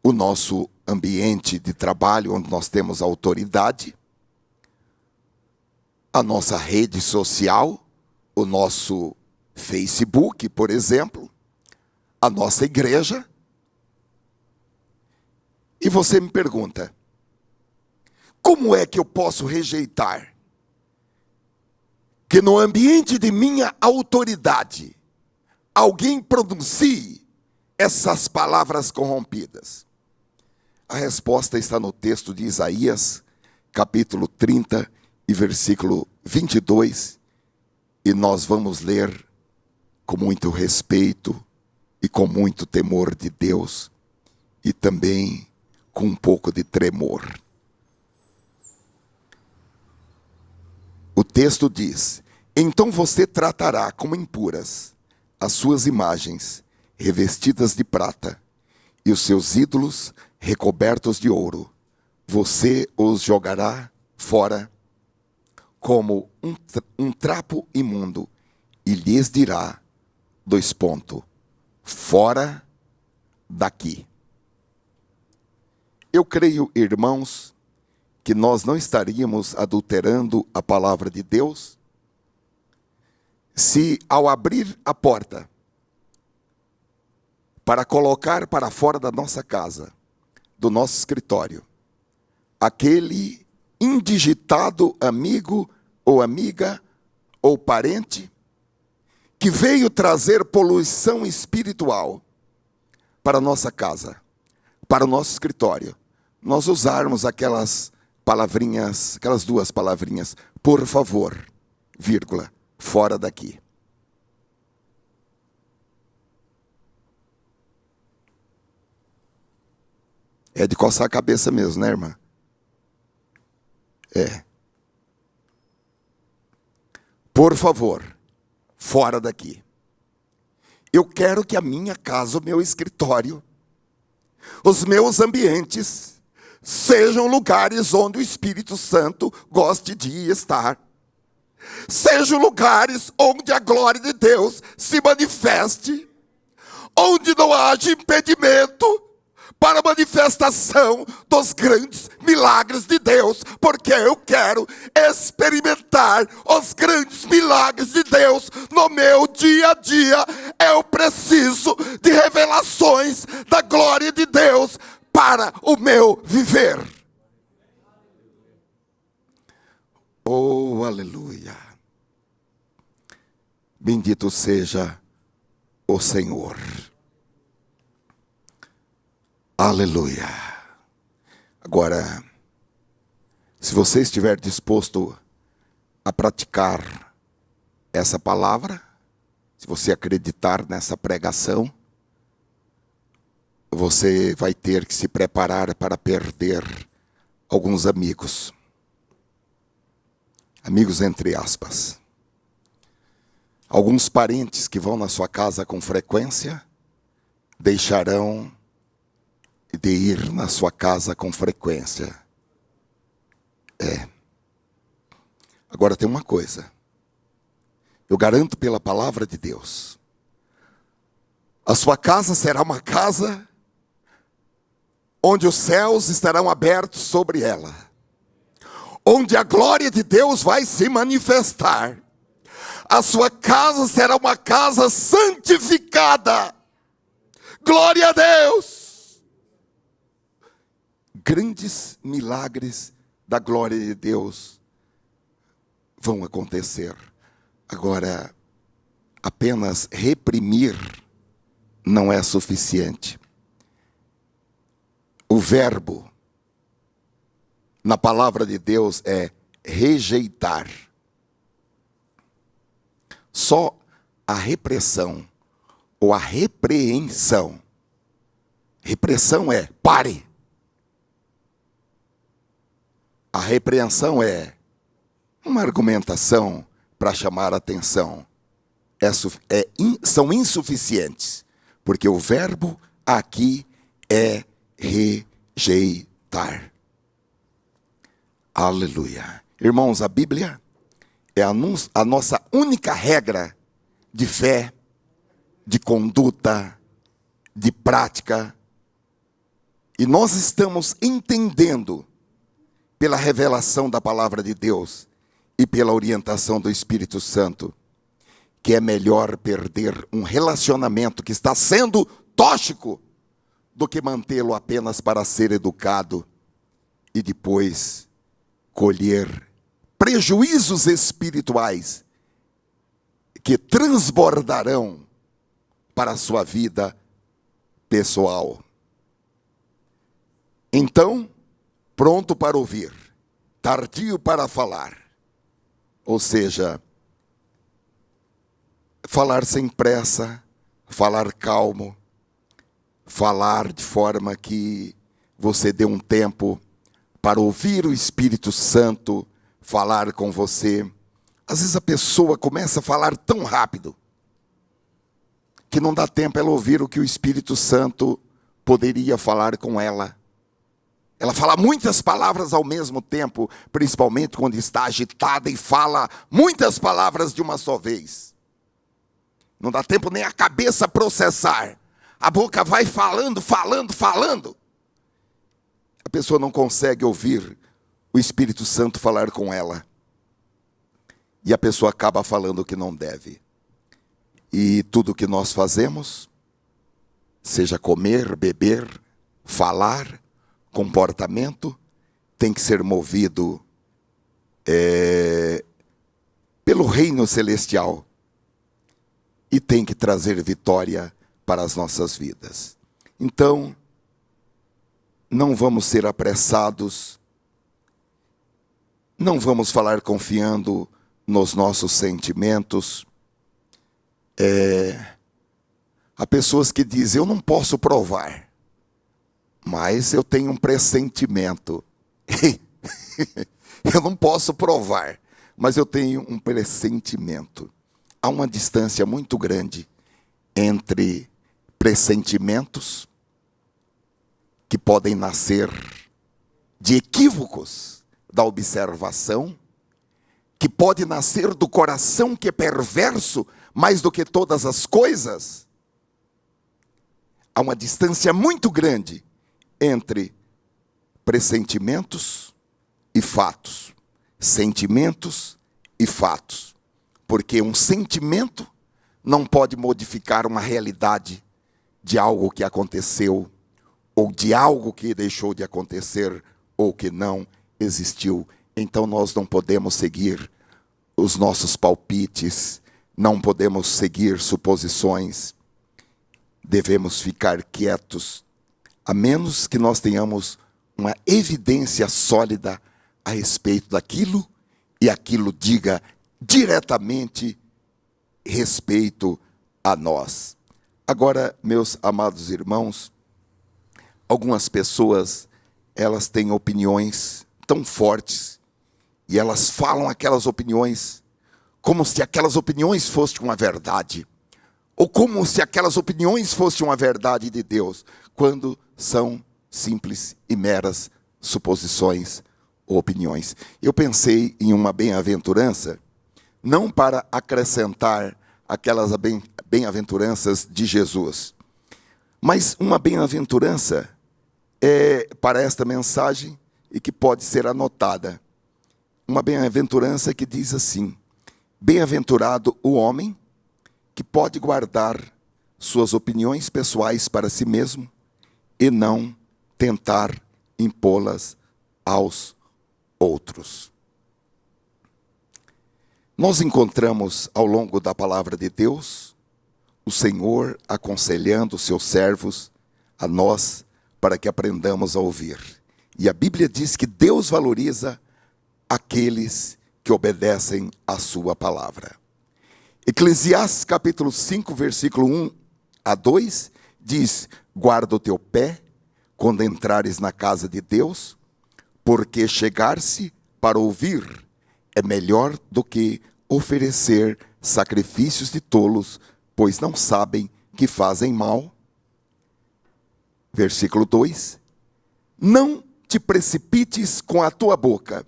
o nosso ambiente de trabalho onde nós temos autoridade, a nossa rede social, o nosso Facebook, por exemplo, a nossa igreja. E você me pergunta, como é que eu posso rejeitar que no ambiente de minha autoridade alguém pronuncie essas palavras corrompidas? A resposta está no texto de Isaías, capítulo 30 e versículo 22, e nós vamos ler com muito respeito e com muito temor de Deus, e também com um pouco de tremor. O texto diz, então você tratará como impuras as suas imagens revestidas de prata e os seus ídolos recobertos de ouro. Você os jogará fora como um trapo imundo e lhes dirá, fora daqui. Eu creio, irmãos, que nós não estaríamos adulterando a palavra de Deus se, ao abrir a porta para colocar para fora da nossa casa, do nosso escritório, aquele indigitado amigo ou amiga ou parente que veio trazer poluição espiritual para a nossa casa, para o nosso escritório, nós usarmos aquelas palavrinhas, aquelas duas palavrinhas, por favor, vírgula, fora daqui. É de coçar a cabeça mesmo, né, irmã? É. Por favor, fora daqui. Eu quero que a minha casa, o meu escritório, os meus ambientes, sejam lugares onde o Espírito Santo goste de estar. Sejam lugares onde a glória de Deus se manifeste. Onde não haja impedimento para a manifestação dos grandes milagres de Deus, porque eu quero experimentar os grandes milagres de Deus no meu dia a dia. Eu preciso de revelações da glória de Deus para o meu viver. Oh, aleluia. Bendito seja o Senhor. Aleluia. Agora, se você estiver disposto a praticar essa palavra, se você acreditar nessa pregação, você vai ter que se preparar para perder alguns amigos. Amigos entre aspas. Alguns parentes que vão na sua casa com frequência deixarão de ir na sua casa com frequência. Agora tem uma coisa. Eu garanto pela palavra de Deus. A sua casa será uma casa onde os céus estarão abertos sobre ela. Onde a glória de Deus vai se manifestar. A sua casa será uma casa santificada. Glória a Deus. Grandes milagres da glória de Deus vão acontecer. Agora, apenas reprimir não é suficiente. O verbo na palavra de Deus é rejeitar. Só a repressão ou a repreensão. Repressão é pare. A repreensão é uma argumentação para chamar a atenção. São insuficientes, porque o verbo aqui é rejeitar. Aleluia. Irmãos, a Bíblia é a nossa única regra de fé, de conduta, de prática. E nós estamos entendendo, pela revelação da palavra de Deus e pela orientação do Espírito Santo, que é melhor perder um relacionamento que está sendo tóxico do que mantê-lo apenas para ser educado e depois colher prejuízos espirituais que transbordarão para a sua vida pessoal. Então, pronto para ouvir, tardio para falar. Ou seja, falar sem pressa, falar calmo, falar de forma que você dê um tempo para ouvir o Espírito Santo falar com você. Às vezes a pessoa começa a falar tão rápido que não dá tempo ela ouvir o que o Espírito Santo poderia falar com ela. Ela fala muitas palavras ao mesmo tempo, principalmente quando está agitada e fala muitas palavras de uma só vez. Não dá tempo nem a cabeça processar. A boca vai falando. A pessoa não consegue ouvir o Espírito Santo falar com ela. E a pessoa acaba falando o que não deve. E tudo o que nós fazemos, seja comer, beber, falar, comportamento, tem que ser movido pelo reino celestial. E tem que trazer vitória para as nossas vidas. Então, não vamos ser apressados, não vamos falar confiando nos nossos sentimentos. Há pessoas que dizem, eu não posso provar, mas eu tenho um pressentimento. Eu não posso provar, mas eu tenho um pressentimento. Há uma distância muito grande entre pressentimentos que podem nascer de equívocos da observação, que pode nascer do coração que é perverso mais do que todas as coisas. Há uma distância muito grande entre pressentimentos e fatos, sentimentos e fatos, porque um sentimento não pode modificar uma realidade de algo que aconteceu, ou de algo que deixou de acontecer, ou que não existiu. Então nós não podemos seguir os nossos palpites, não podemos seguir suposições, devemos ficar quietos, a menos que nós tenhamos uma evidência sólida a respeito daquilo, e aquilo diga diretamente respeito a nós. Agora, meus amados irmãos, algumas pessoas, elas têm opiniões tão fortes, e elas falam aquelas opiniões como se aquelas opiniões fossem uma verdade, ou como se aquelas opiniões fossem uma verdade de Deus, quando são simples e meras suposições ou opiniões. Eu pensei em uma bem-aventurança, não para acrescentar aquelas bem-aventuranças de Jesus, mas uma bem-aventurança para esta mensagem e que pode ser anotada. Uma bem-aventurança que diz assim: bem-aventurado o homem que pode guardar suas opiniões pessoais para si mesmo e não tentar impô-las aos outros. Nós encontramos ao longo da palavra de Deus o Senhor aconselhando os seus servos, a nós, para que aprendamos a ouvir. E a Bíblia diz que Deus valoriza aqueles que obedecem à sua palavra. Eclesiastes capítulo 5, versículo 1 a 2, diz: guarda o teu pé quando entrares na casa de Deus, porque chegar-se para ouvir é melhor do que oferecer sacrifícios de tolos, pois não sabem que fazem mal. Versículo 2: não te precipites com a tua boca,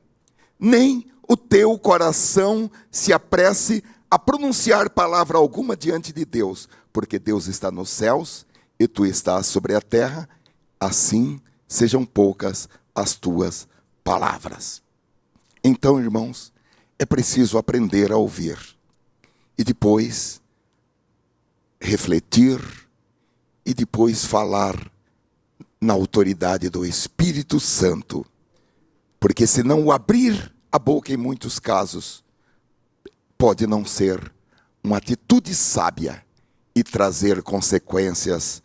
nem o teu coração se apresse a pronunciar palavra alguma diante de Deus, porque Deus está nos céus e tu estás sobre a terra, assim sejam poucas as tuas palavras. Então, irmãos, é preciso aprender a ouvir e depois refletir e depois falar na autoridade do Espírito Santo, porque se não abrir a boca em muitos casos, pode não ser uma atitude sábia e trazer consequências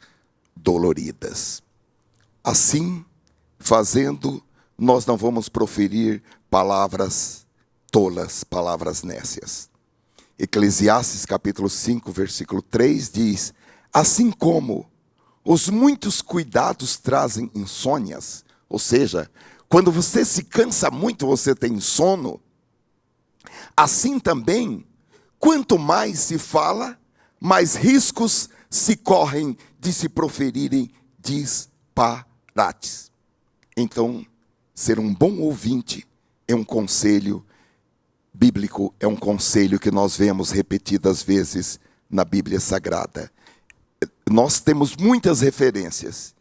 doloridas. Assim, fazendo, nós não vamos proferir palavras tolas, palavras nécias. Eclesiastes capítulo 5, versículo 3 diz: assim como os muitos cuidados trazem insônias, ou seja, quando você se cansa muito, você tem sono, assim também, quanto mais se fala, mais riscos se correm de se proferirem disparates. Então, ser um bom ouvinte é um conselho bíblico, é um conselho que nós vemos repetidas vezes na Bíblia Sagrada. Nós temos muitas referências,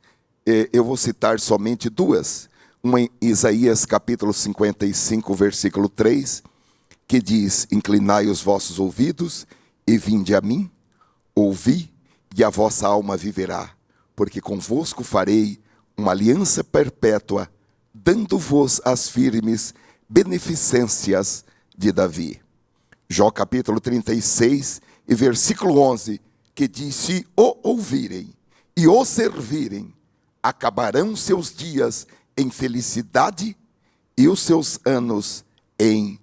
eu vou citar somente duas. Uma em Isaías capítulo 55, versículo 3, que diz: inclinai os vossos ouvidos e vinde a mim, ouvi, e a vossa alma viverá, porque convosco farei uma aliança perpétua, dando-vos as firmes beneficências de Davi. Jó capítulo 36 e versículo 11, que diz: se o ouvirem e o servirem, acabarão seus dias em felicidade e os seus anos em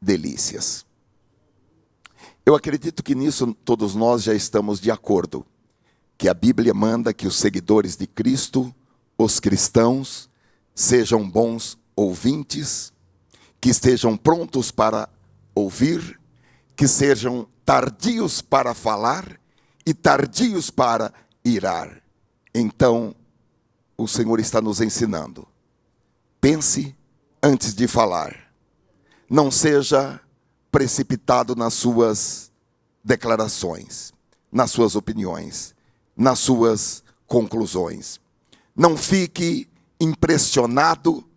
delícias. Eu acredito que nisso todos nós já estamos de acordo, que a Bíblia manda que os seguidores de Cristo, os cristãos, sejam bons ouvintes, que estejam prontos para ouvir, que sejam tardios para falar e tardios para irar. Então, o Senhor está nos ensinando: pense antes de falar. Não seja precipitado nas suas declarações, nas suas opiniões, nas suas conclusões. Não fique impressionado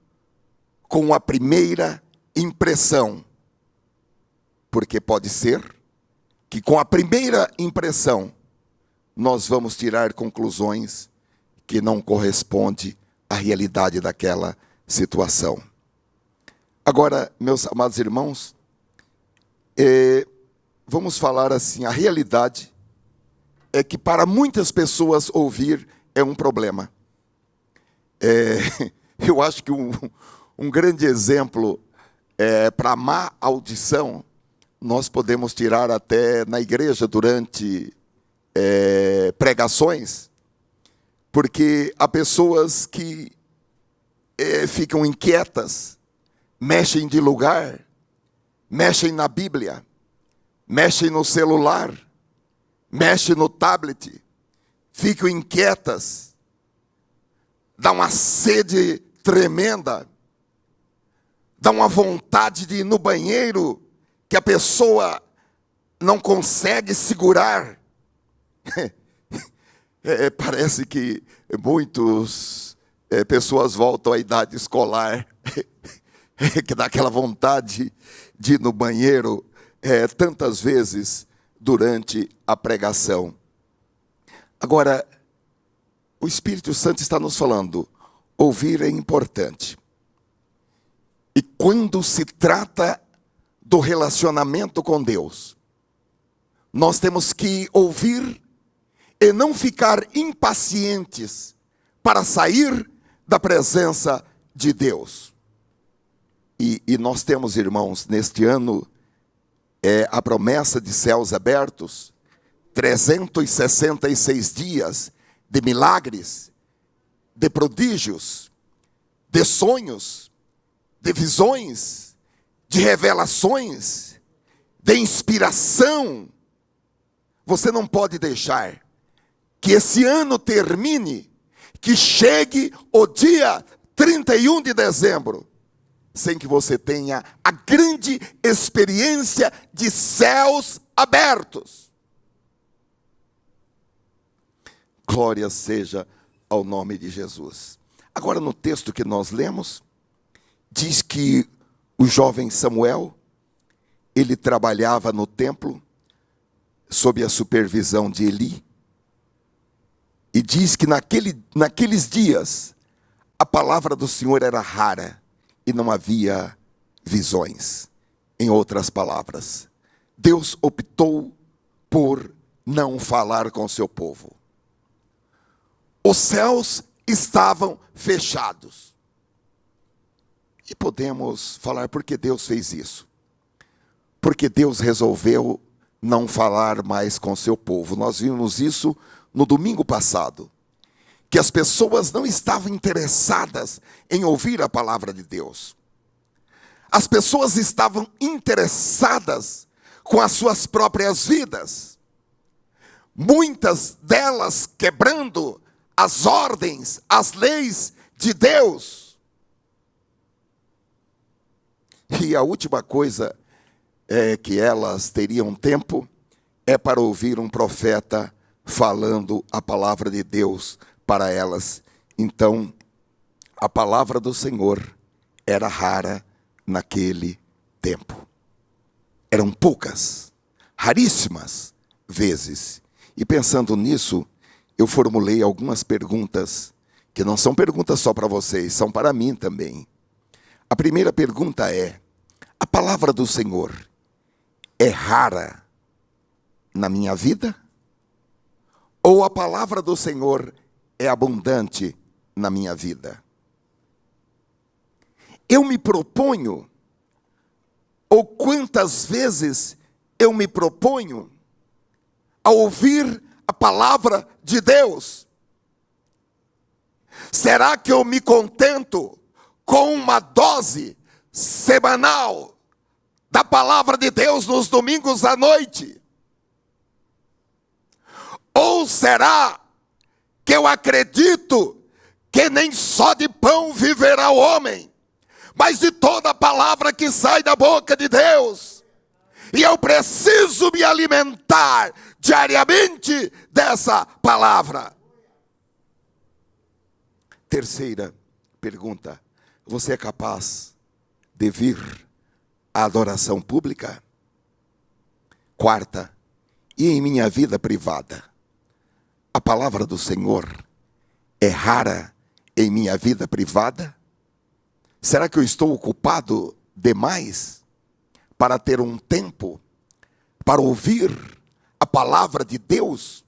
com a primeira impressão, porque pode ser que com a primeira impressão nós vamos tirar conclusões que não correspondem à realidade daquela situação. Agora, meus amados irmãos, vamos falar assim, a realidade é que para muitas pessoas ouvir é um problema. Eu acho que um grande exemplo para a má audição, nós podemos tirar até na igreja durante pregações, porque há pessoas que ficam inquietas, mexem de lugar, mexem na Bíblia, mexem no celular, mexem no tablet, ficam inquietas, dá uma sede tremenda, dá uma vontade de ir no banheiro que a pessoa não consegue segurar. Parece que muitas pessoas voltam à idade escolar, que dá aquela vontade de ir no banheiro tantas vezes durante a pregação. Agora, o Espírito Santo está nos falando, ouvir é importante. E quando se trata do relacionamento com Deus, nós temos que ouvir e não ficar impacientes para sair da presença de Deus. E nós temos, irmãos, neste ano, a promessa de céus abertos, 366 dias de milagres, de prodígios, de sonhos, de visões, de revelações, de inspiração. Você não pode deixar que esse ano termine, que chegue o dia 31 de dezembro, sem que você tenha a grande experiência de céus abertos. Glória seja ao nome de Jesus. Agora, no texto que nós lemos, diz que o jovem Samuel, ele trabalhava no templo, sob a supervisão de Eli, e diz que naqueles dias, a palavra do Senhor era rara, e não havia visões. Em outras palavras, Deus optou por não falar com seu povo. Os céus estavam fechados. E podemos falar por que Deus fez isso. Porque Deus resolveu não falar mais com seu povo. Nós vimos isso no domingo passado. Que as pessoas não estavam interessadas em ouvir a palavra de Deus. As pessoas estavam interessadas com as suas próprias vidas. Muitas delas quebrando as ordens, as leis de Deus. E a última coisa que elas teriam tempo é para ouvir um profeta falando a palavra de Deus para elas. Então, a palavra do Senhor era rara naquele tempo. Eram poucas, raríssimas vezes. E pensando nisso, eu formulei algumas perguntas, que não são perguntas só para vocês, são para mim também. A primeira pergunta é: a palavra do Senhor é rara na minha vida? Ou a palavra do Senhor é abundante na minha vida? Eu me proponho, ou quantas vezes eu me proponho a ouvir a palavra de Deus? Será que eu me contento com uma dose semanal da palavra de Deus nos domingos à noite? Ou será que eu acredito que nem só de pão viverá o homem, mas de toda a palavra que sai da boca de Deus? E eu preciso me alimentar diariamente dessa palavra. Terceira pergunta: você é capaz de vir à adoração pública? Quarta: e em minha vida privada? A palavra do Senhor é rara em minha vida privada? Será que eu estou ocupado demais para ter um tempo para ouvir a palavra de Deus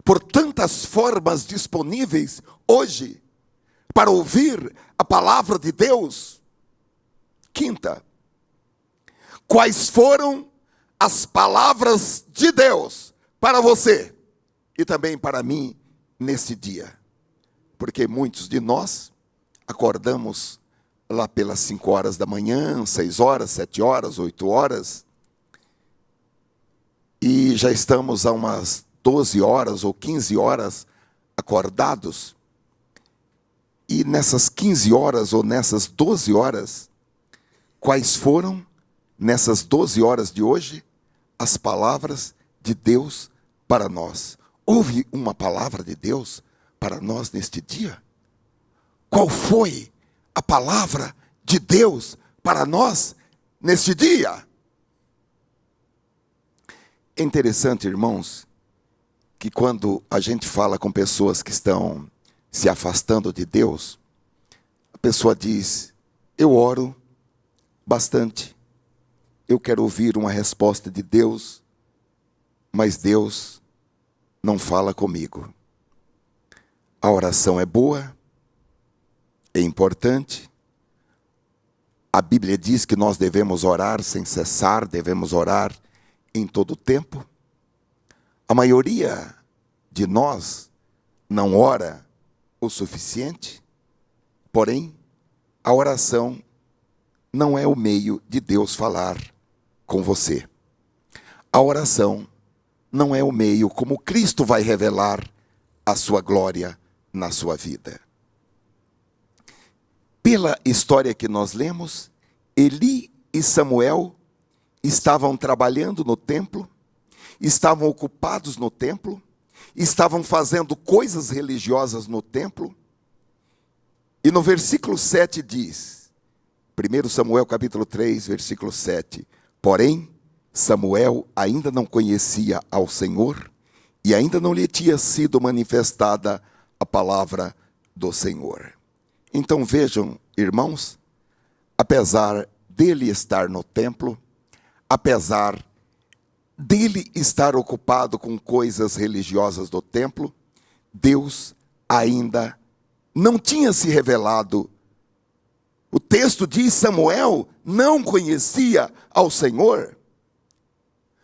por tantas formas disponíveis hoje para ouvir a palavra de Deus? Quinta: quais foram as palavras de Deus para você e também para mim nesse dia? Porque muitos de nós acordamos lá pelas 5 horas da manhã, 6 horas, 7 horas, 8 horas, e já estamos há umas 12 horas ou 15 horas acordados. E nessas 15 horas ou nessas 12 horas, quais foram, nessas 12 horas de hoje, as palavras de Deus para nós? Houve uma palavra de Deus para nós neste dia? Qual foi a palavra de Deus para nós neste dia? É interessante, irmãos, que quando a gente fala com pessoas que estão se afastando de Deus, a pessoa diz: eu oro bastante, eu quero ouvir uma resposta de Deus, mas Deus não fala comigo. A oração é boa, é importante. A Bíblia diz que nós devemos orar sem cessar, devemos orar em todo tempo. A maioria de nós não ora o suficiente, porém, a oração não é o meio de Deus falar com você. A oração não é o meio como Cristo vai revelar a sua glória na sua vida. Pela história que nós lemos, Eli e Samuel estavam trabalhando no templo, estavam ocupados no templo, estavam fazendo coisas religiosas no templo. E no versículo 7 diz, 1 Samuel capítulo 3, versículo 7, porém, Samuel ainda não conhecia ao Senhor e ainda não lhe tinha sido manifestada a palavra do Senhor. Então vejam, irmãos, apesar dele estar no templo, apesar dele estar ocupado com coisas religiosas do templo, Deus ainda não tinha se revelado. O texto diz: Samuel não conhecia ao Senhor.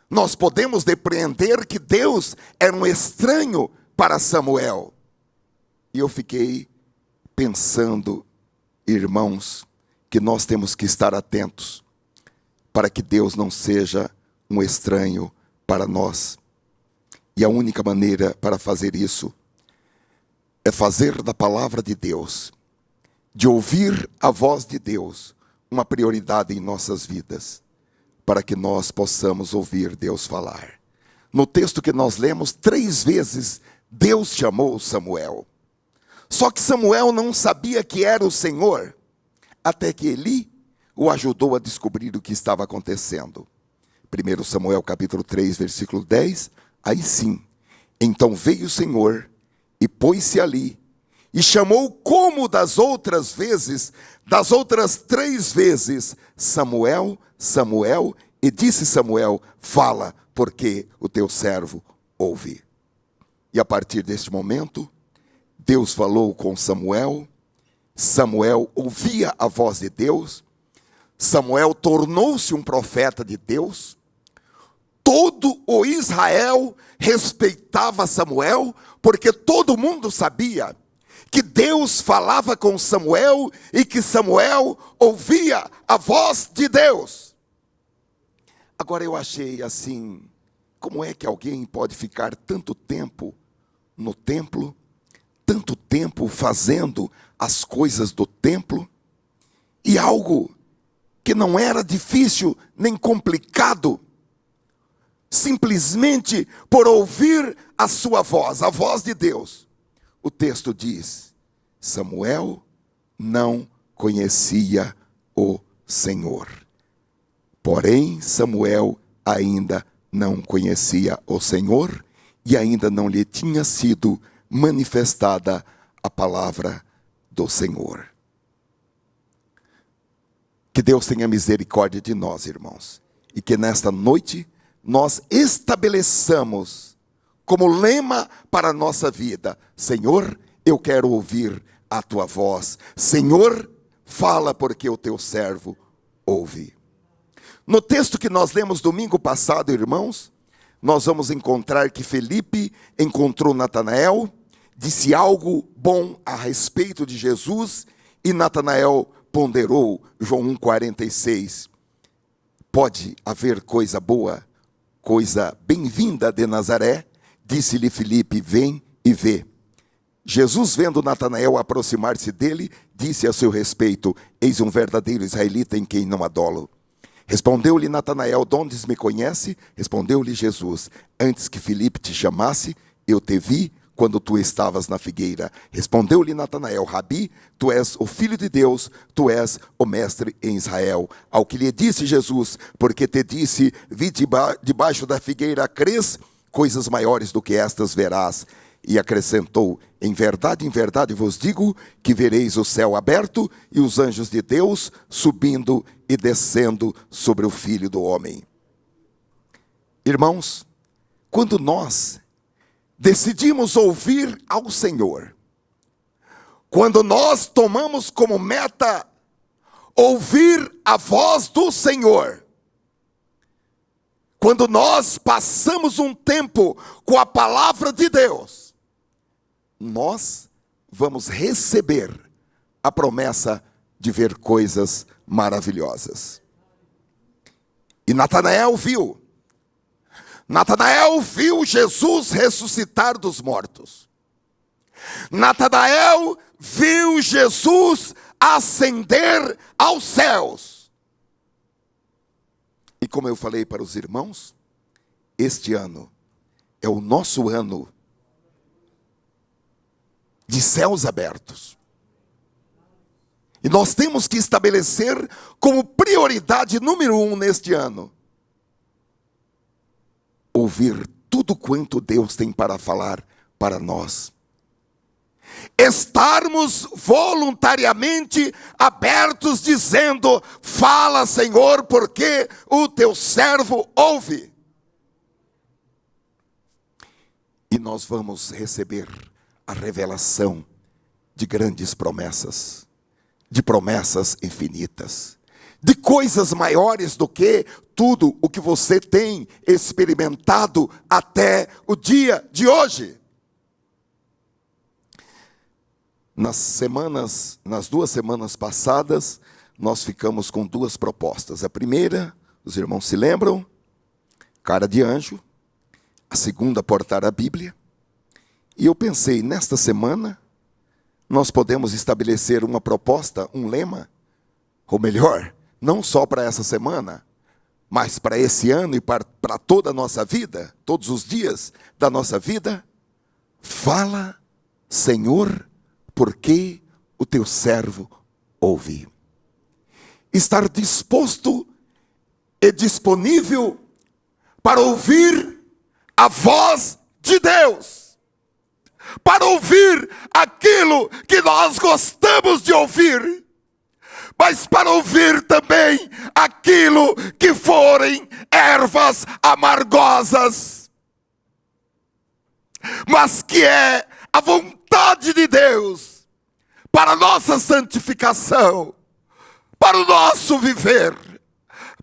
Nós podemos depreender que Deus era um estranho para Samuel. E eu fiquei pensando, irmãos, que nós temos que estar atentos para que Deus não seja um estranho para nós. E a única maneira para fazer isso é fazer da palavra de Deus, de ouvir a voz de Deus, uma prioridade em nossas vidas, para que nós possamos ouvir Deus falar. No texto que nós lemos, 3 vezes Deus chamou Samuel. Só que Samuel não sabia que era o Senhor, até que Eli o ajudou a descobrir o que estava acontecendo. 1 Samuel capítulo 3, versículo 10, aí sim, então veio o Senhor e pôs-se ali, e chamou como das outras vezes, das outras 3 vezes, Samuel, Samuel, e disse Samuel, fala, porque o teu servo ouve. E a partir deste momento, Deus falou com Samuel, Samuel ouvia a voz de Deus, Samuel tornou-se um profeta de Deus, todo o Israel respeitava Samuel, porque todo mundo sabia que Deus falava com Samuel e que Samuel ouvia a voz de Deus. Agora eu achei assim, como é que alguém pode ficar tanto tempo no templo, tanto tempo fazendo as coisas do templo, e algo que não era difícil nem complicado, simplesmente por ouvir a sua voz, a voz de Deus. O texto diz, Samuel não conhecia o Senhor. Porém, Samuel ainda não conhecia o Senhor e ainda não lhe tinha sido manifestada a palavra do Senhor. Que Deus tenha misericórdia de nós, irmãos, e que nesta noite nós estabeleçamos como lema para a nossa vida: Senhor, eu quero ouvir a tua voz. Senhor, fala, porque o teu servo ouve. No texto que nós lemos domingo passado, irmãos, nós vamos encontrar que Felipe encontrou Natanael, disse algo bom a respeito de Jesus, e Natanael ponderou. João 1,46. Pode haver coisa boa, coisa bem-vinda de Nazaré? Disse-lhe Felipe: vem e vê. Jesus, vendo Natanael aproximar-se dele, disse a seu respeito: eis um verdadeiro israelita em quem não há dolo. Respondeu-lhe Natanael: donde me conhece? Respondeu-lhe Jesus: antes que Felipe te chamasse, eu te vi quando tu estavas na figueira. Respondeu-lhe Natanael: Rabi, tu és o Filho de Deus, tu és o mestre em Israel. Ao que lhe disse Jesus: porque te disse, vi debaixo da figueira, crês? Coisas maiores do que estas verás. E acrescentou: em verdade vos digo, que vereis o céu aberto e os anjos de Deus subindo e descendo sobre o Filho do Homem. Irmãos, quando nós decidimos ouvir ao Senhor, quando nós tomamos como meta ouvir a voz do Senhor, quando nós passamos um tempo com a palavra de Deus, nós vamos receber a promessa de ver coisas maravilhosas. E Natanael viu Jesus ressuscitar dos mortos. Natanael viu Jesus ascender aos céus. E como eu falei para os irmãos, este ano é o nosso ano de céus abertos. E nós temos que estabelecer como prioridade número 1 neste ano: ouvir tudo quanto Deus tem para falar para nós. Estarmos voluntariamente abertos, dizendo: fala, Senhor, porque o teu servo ouve. E nós vamos receber a revelação de grandes promessas, de promessas infinitas, de coisas maiores do que tudo o que você tem experimentado até o dia de hoje. Nas 2 semanas passadas, nós ficamos com 2 propostas. A primeira, os irmãos se lembram? Cara de anjo. A segunda, portar a Bíblia. E eu pensei, nesta semana, nós podemos estabelecer uma proposta, um lema, ou melhor, não só para essa semana, mas para esse ano e para toda a nossa vida, todos os dias da nossa vida. Fala, Senhor, porque o teu servo ouve. Estar disposto e disponível para ouvir a voz de Deus, para ouvir aquilo que nós gostamos de ouvir, mas para ouvir também aquilo que forem ervas amargosas, mas que é a vontade de Deus para a nossa santificação, para o nosso viver,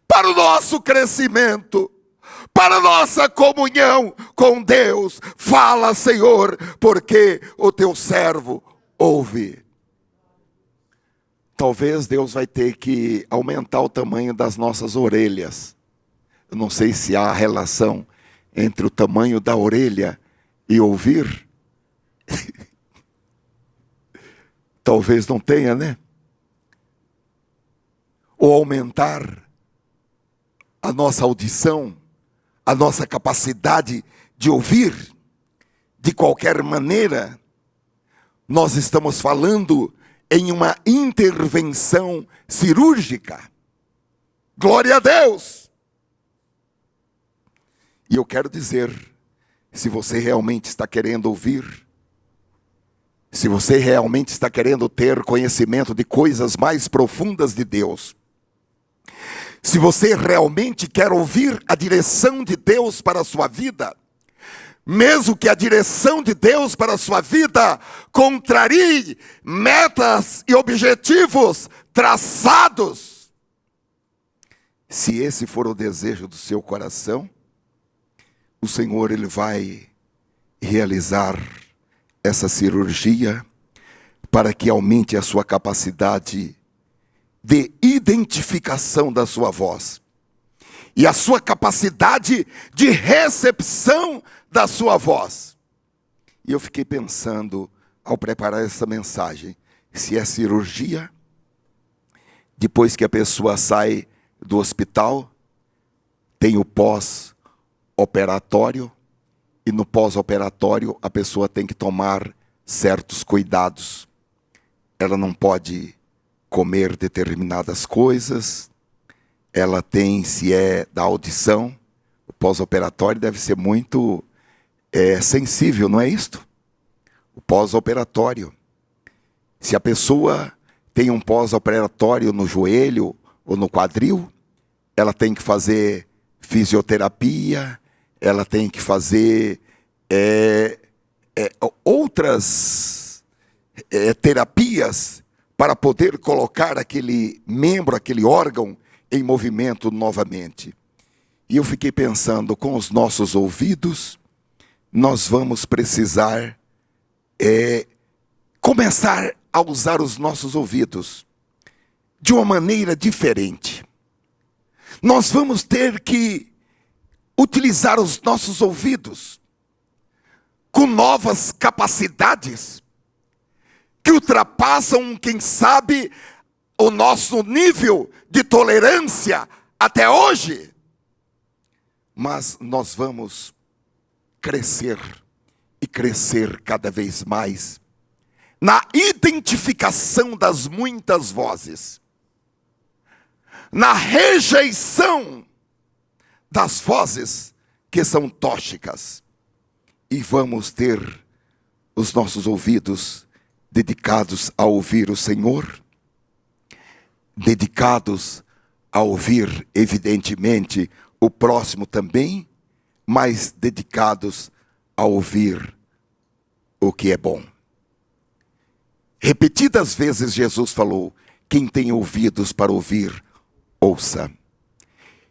para o nosso crescimento, para a nossa comunhão com Deus. Fala, Senhor, porque o teu servo ouve. Talvez Deus vai ter que aumentar o tamanho das nossas orelhas. Eu não sei se há relação entre o tamanho da orelha e ouvir. Talvez não tenha, né? Ou aumentar a nossa audição, a nossa capacidade de ouvir. De qualquer maneira, nós estamos falando em uma intervenção cirúrgica. Glória a Deus! E eu quero dizer, se você realmente está querendo ouvir, se você realmente está querendo ter conhecimento de coisas mais profundas de Deus, se você realmente quer ouvir a direção de Deus para a sua vida, mesmo que a direção de Deus para a sua vida contrarie metas e objetivos traçados, se esse for o desejo do seu coração, o Senhor, Ele vai realizar essa cirurgia para que aumente a sua capacidade de identificação da sua voz e a sua capacidade de recepção da sua voz. E eu fiquei pensando, ao preparar essa mensagem, se é cirurgia, depois que a pessoa sai do hospital, tem o pós-operatório, e no pós-operatório a pessoa tem que tomar certos cuidados. Ela não pode comer determinadas coisas, ela tem, se é da audição, o pós-operatório deve ser muito sensível, não é isto? O pós-operatório. Se a pessoa tem um pós-operatório no joelho ou no quadril, ela tem que fazer fisioterapia, ela tem que fazer outras terapias para poder colocar aquele membro, aquele órgão em movimento novamente. E eu fiquei pensando, com os nossos ouvidos, nós vamos precisar começar a usar os nossos ouvidos de uma maneira diferente. Nós vamos ter que utilizar os nossos ouvidos com novas capacidades que ultrapassam, quem sabe, o nosso nível de tolerância até hoje. Mas nós vamos crescer e crescer cada vez mais na identificação das muitas vozes, na rejeição das vozes que são tóxicas, e vamos ter os nossos ouvidos dedicados a ouvir o Senhor, dedicados a ouvir, evidentemente, o próximo também, mas dedicados a ouvir o que é bom. Repetidas vezes Jesus falou: quem tem ouvidos para ouvir, ouça.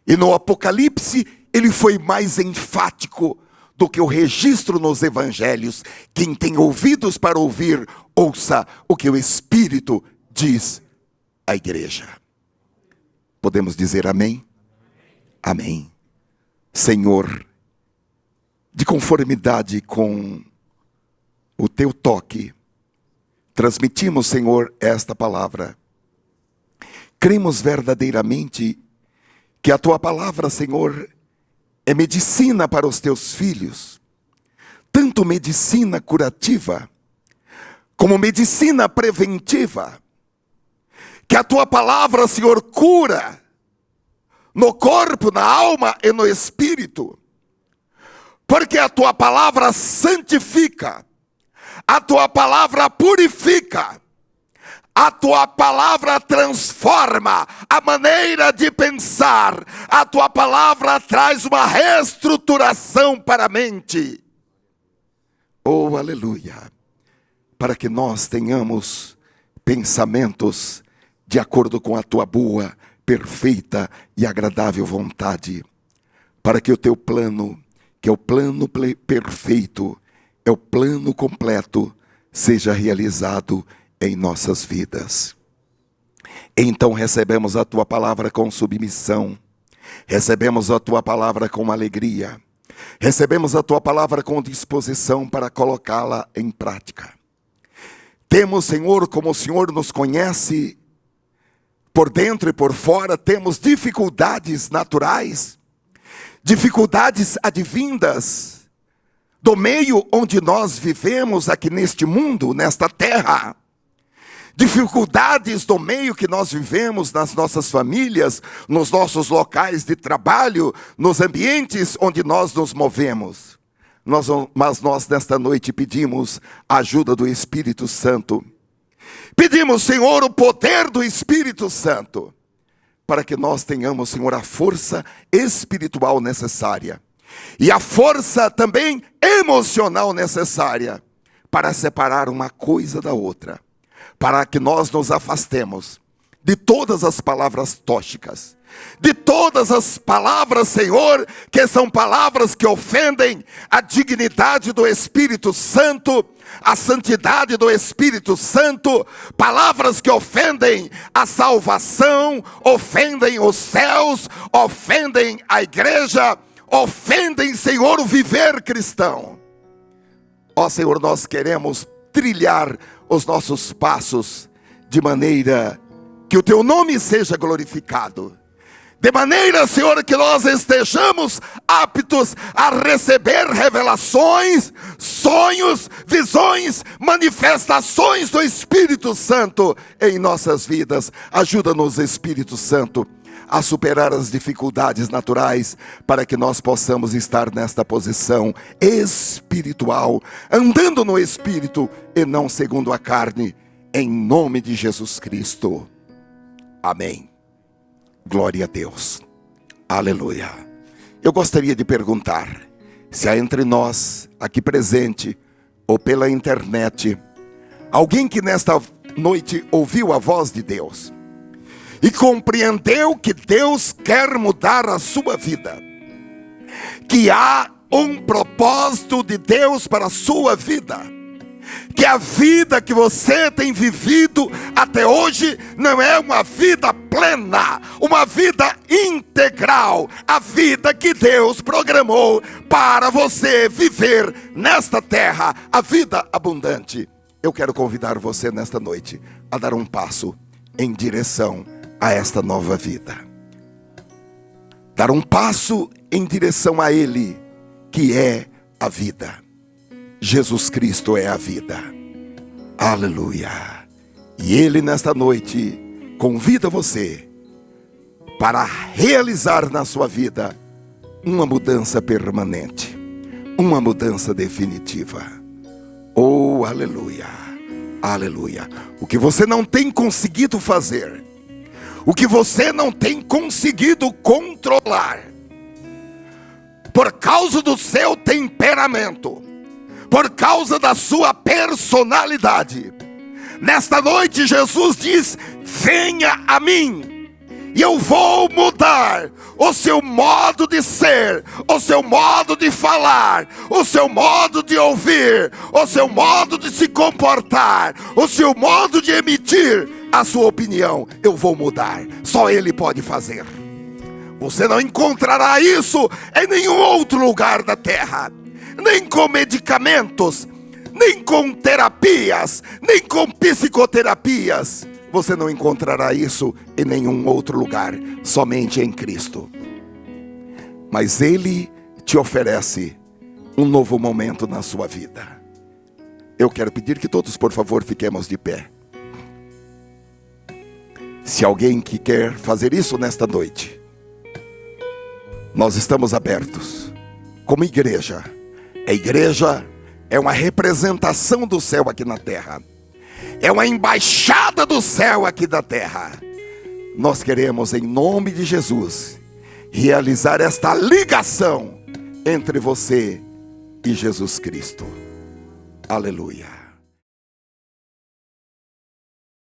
E no Apocalipse, ele foi mais enfático do que o registro nos evangelhos: quem tem ouvidos para ouvir, ouça o que o Espírito diz à igreja. Podemos dizer amém? Amém. Senhor, de conformidade com o teu toque, transmitimos, Senhor, esta palavra. Cremos verdadeiramente que a tua palavra, Senhor, é medicina para os teus filhos, tanto medicina curativa, como medicina preventiva, que a tua palavra, Senhor, cura no corpo, na alma e no espírito, porque a tua palavra santifica, a tua palavra purifica, a tua palavra transforma a maneira de pensar, a tua palavra traz uma reestruturação para a mente. Oh, aleluia! Para que nós tenhamos pensamentos de acordo com a tua boa, perfeita e agradável vontade, para que o teu plano, que é o plano perfeito, é o plano completo, seja realizado em nossas vidas. Então recebemos a tua palavra com submissão, recebemos a tua palavra com alegria, recebemos a tua palavra com disposição para colocá-la em prática. Temos, Senhor, como o Senhor nos conhece, por dentro e por fora, temos dificuldades naturais, dificuldades advindas do meio onde nós vivemos aqui neste mundo, nesta terra. Dificuldades do meio que nós vivemos nas nossas famílias, nos nossos locais de trabalho, nos ambientes onde nós nos movemos. Mas nós nesta noite pedimos a ajuda do Espírito Santo. Pedimos, Senhor, o poder do Espírito Santo, para que nós tenhamos, Senhor, a força espiritual necessária e a força também emocional necessária para separar uma coisa da outra, para que nós nos afastemos de todas as palavras tóxicas, de todas as palavras, Senhor, que são palavras que ofendem a dignidade do Espírito Santo, a santidade do Espírito Santo, palavras que ofendem a salvação, ofendem os céus, ofendem a igreja, ofendem, Senhor, o viver cristão. Ó Senhor, nós queremos trilhar os nossos passos de maneira que o Teu nome seja glorificado. De maneira, Senhor, que nós estejamos aptos a receber revelações, sonhos, visões, manifestações do Espírito Santo em nossas vidas. Ajuda-nos, Espírito Santo, a superar as dificuldades naturais, para que nós possamos estar nesta posição espiritual, andando no Espírito e não segundo a carne, em nome de Jesus Cristo. Amém. Glória a Deus. Aleluia. Eu gostaria de perguntar se há entre nós, aqui presente, ou pela internet, alguém que nesta noite ouviu a voz de Deus e compreendeu que Deus quer mudar a sua vida, que há um propósito de Deus para a sua vida, que a vida que você tem vivido até hoje não é uma vida plena, uma vida integral, a vida que Deus programou para você viver nesta terra, a vida abundante. Eu quero convidar você nesta noite a dar um passo em direção a esta nova vida. Dar um passo em direção a Ele, que é a vida. Jesus Cristo é a vida. Aleluia. E Ele nesta noite convida você para realizar na sua vida uma mudança permanente, uma mudança definitiva. Oh, aleluia, aleluia. O que você não tem conseguido fazer, o que você não tem conseguido controlar, por causa do seu temperamento, por causa da sua personalidade, nesta noite Jesus diz: venha a mim, e eu vou mudar o seu modo de ser, o seu modo de falar, o seu modo de ouvir, o seu modo de se comportar, o seu modo de emitir a sua opinião. Eu vou mudar, só Ele pode fazer. Você não encontrará isso em nenhum outro lugar da terra, nem com medicamentos, nem com terapias, nem com psicoterapias. Você não encontrará isso em nenhum outro lugar, somente em Cristo. Mas Ele te oferece um novo momento na sua vida. Eu quero pedir que todos, por favor, fiquemos de pé. Se alguém que quer fazer isso nesta noite, nós estamos abertos como igreja. A igreja é uma representação do céu aqui na terra, é uma embaixada do céu aqui da terra. Nós queremos, em nome de Jesus, realizar esta ligação entre você e Jesus Cristo. Aleluia.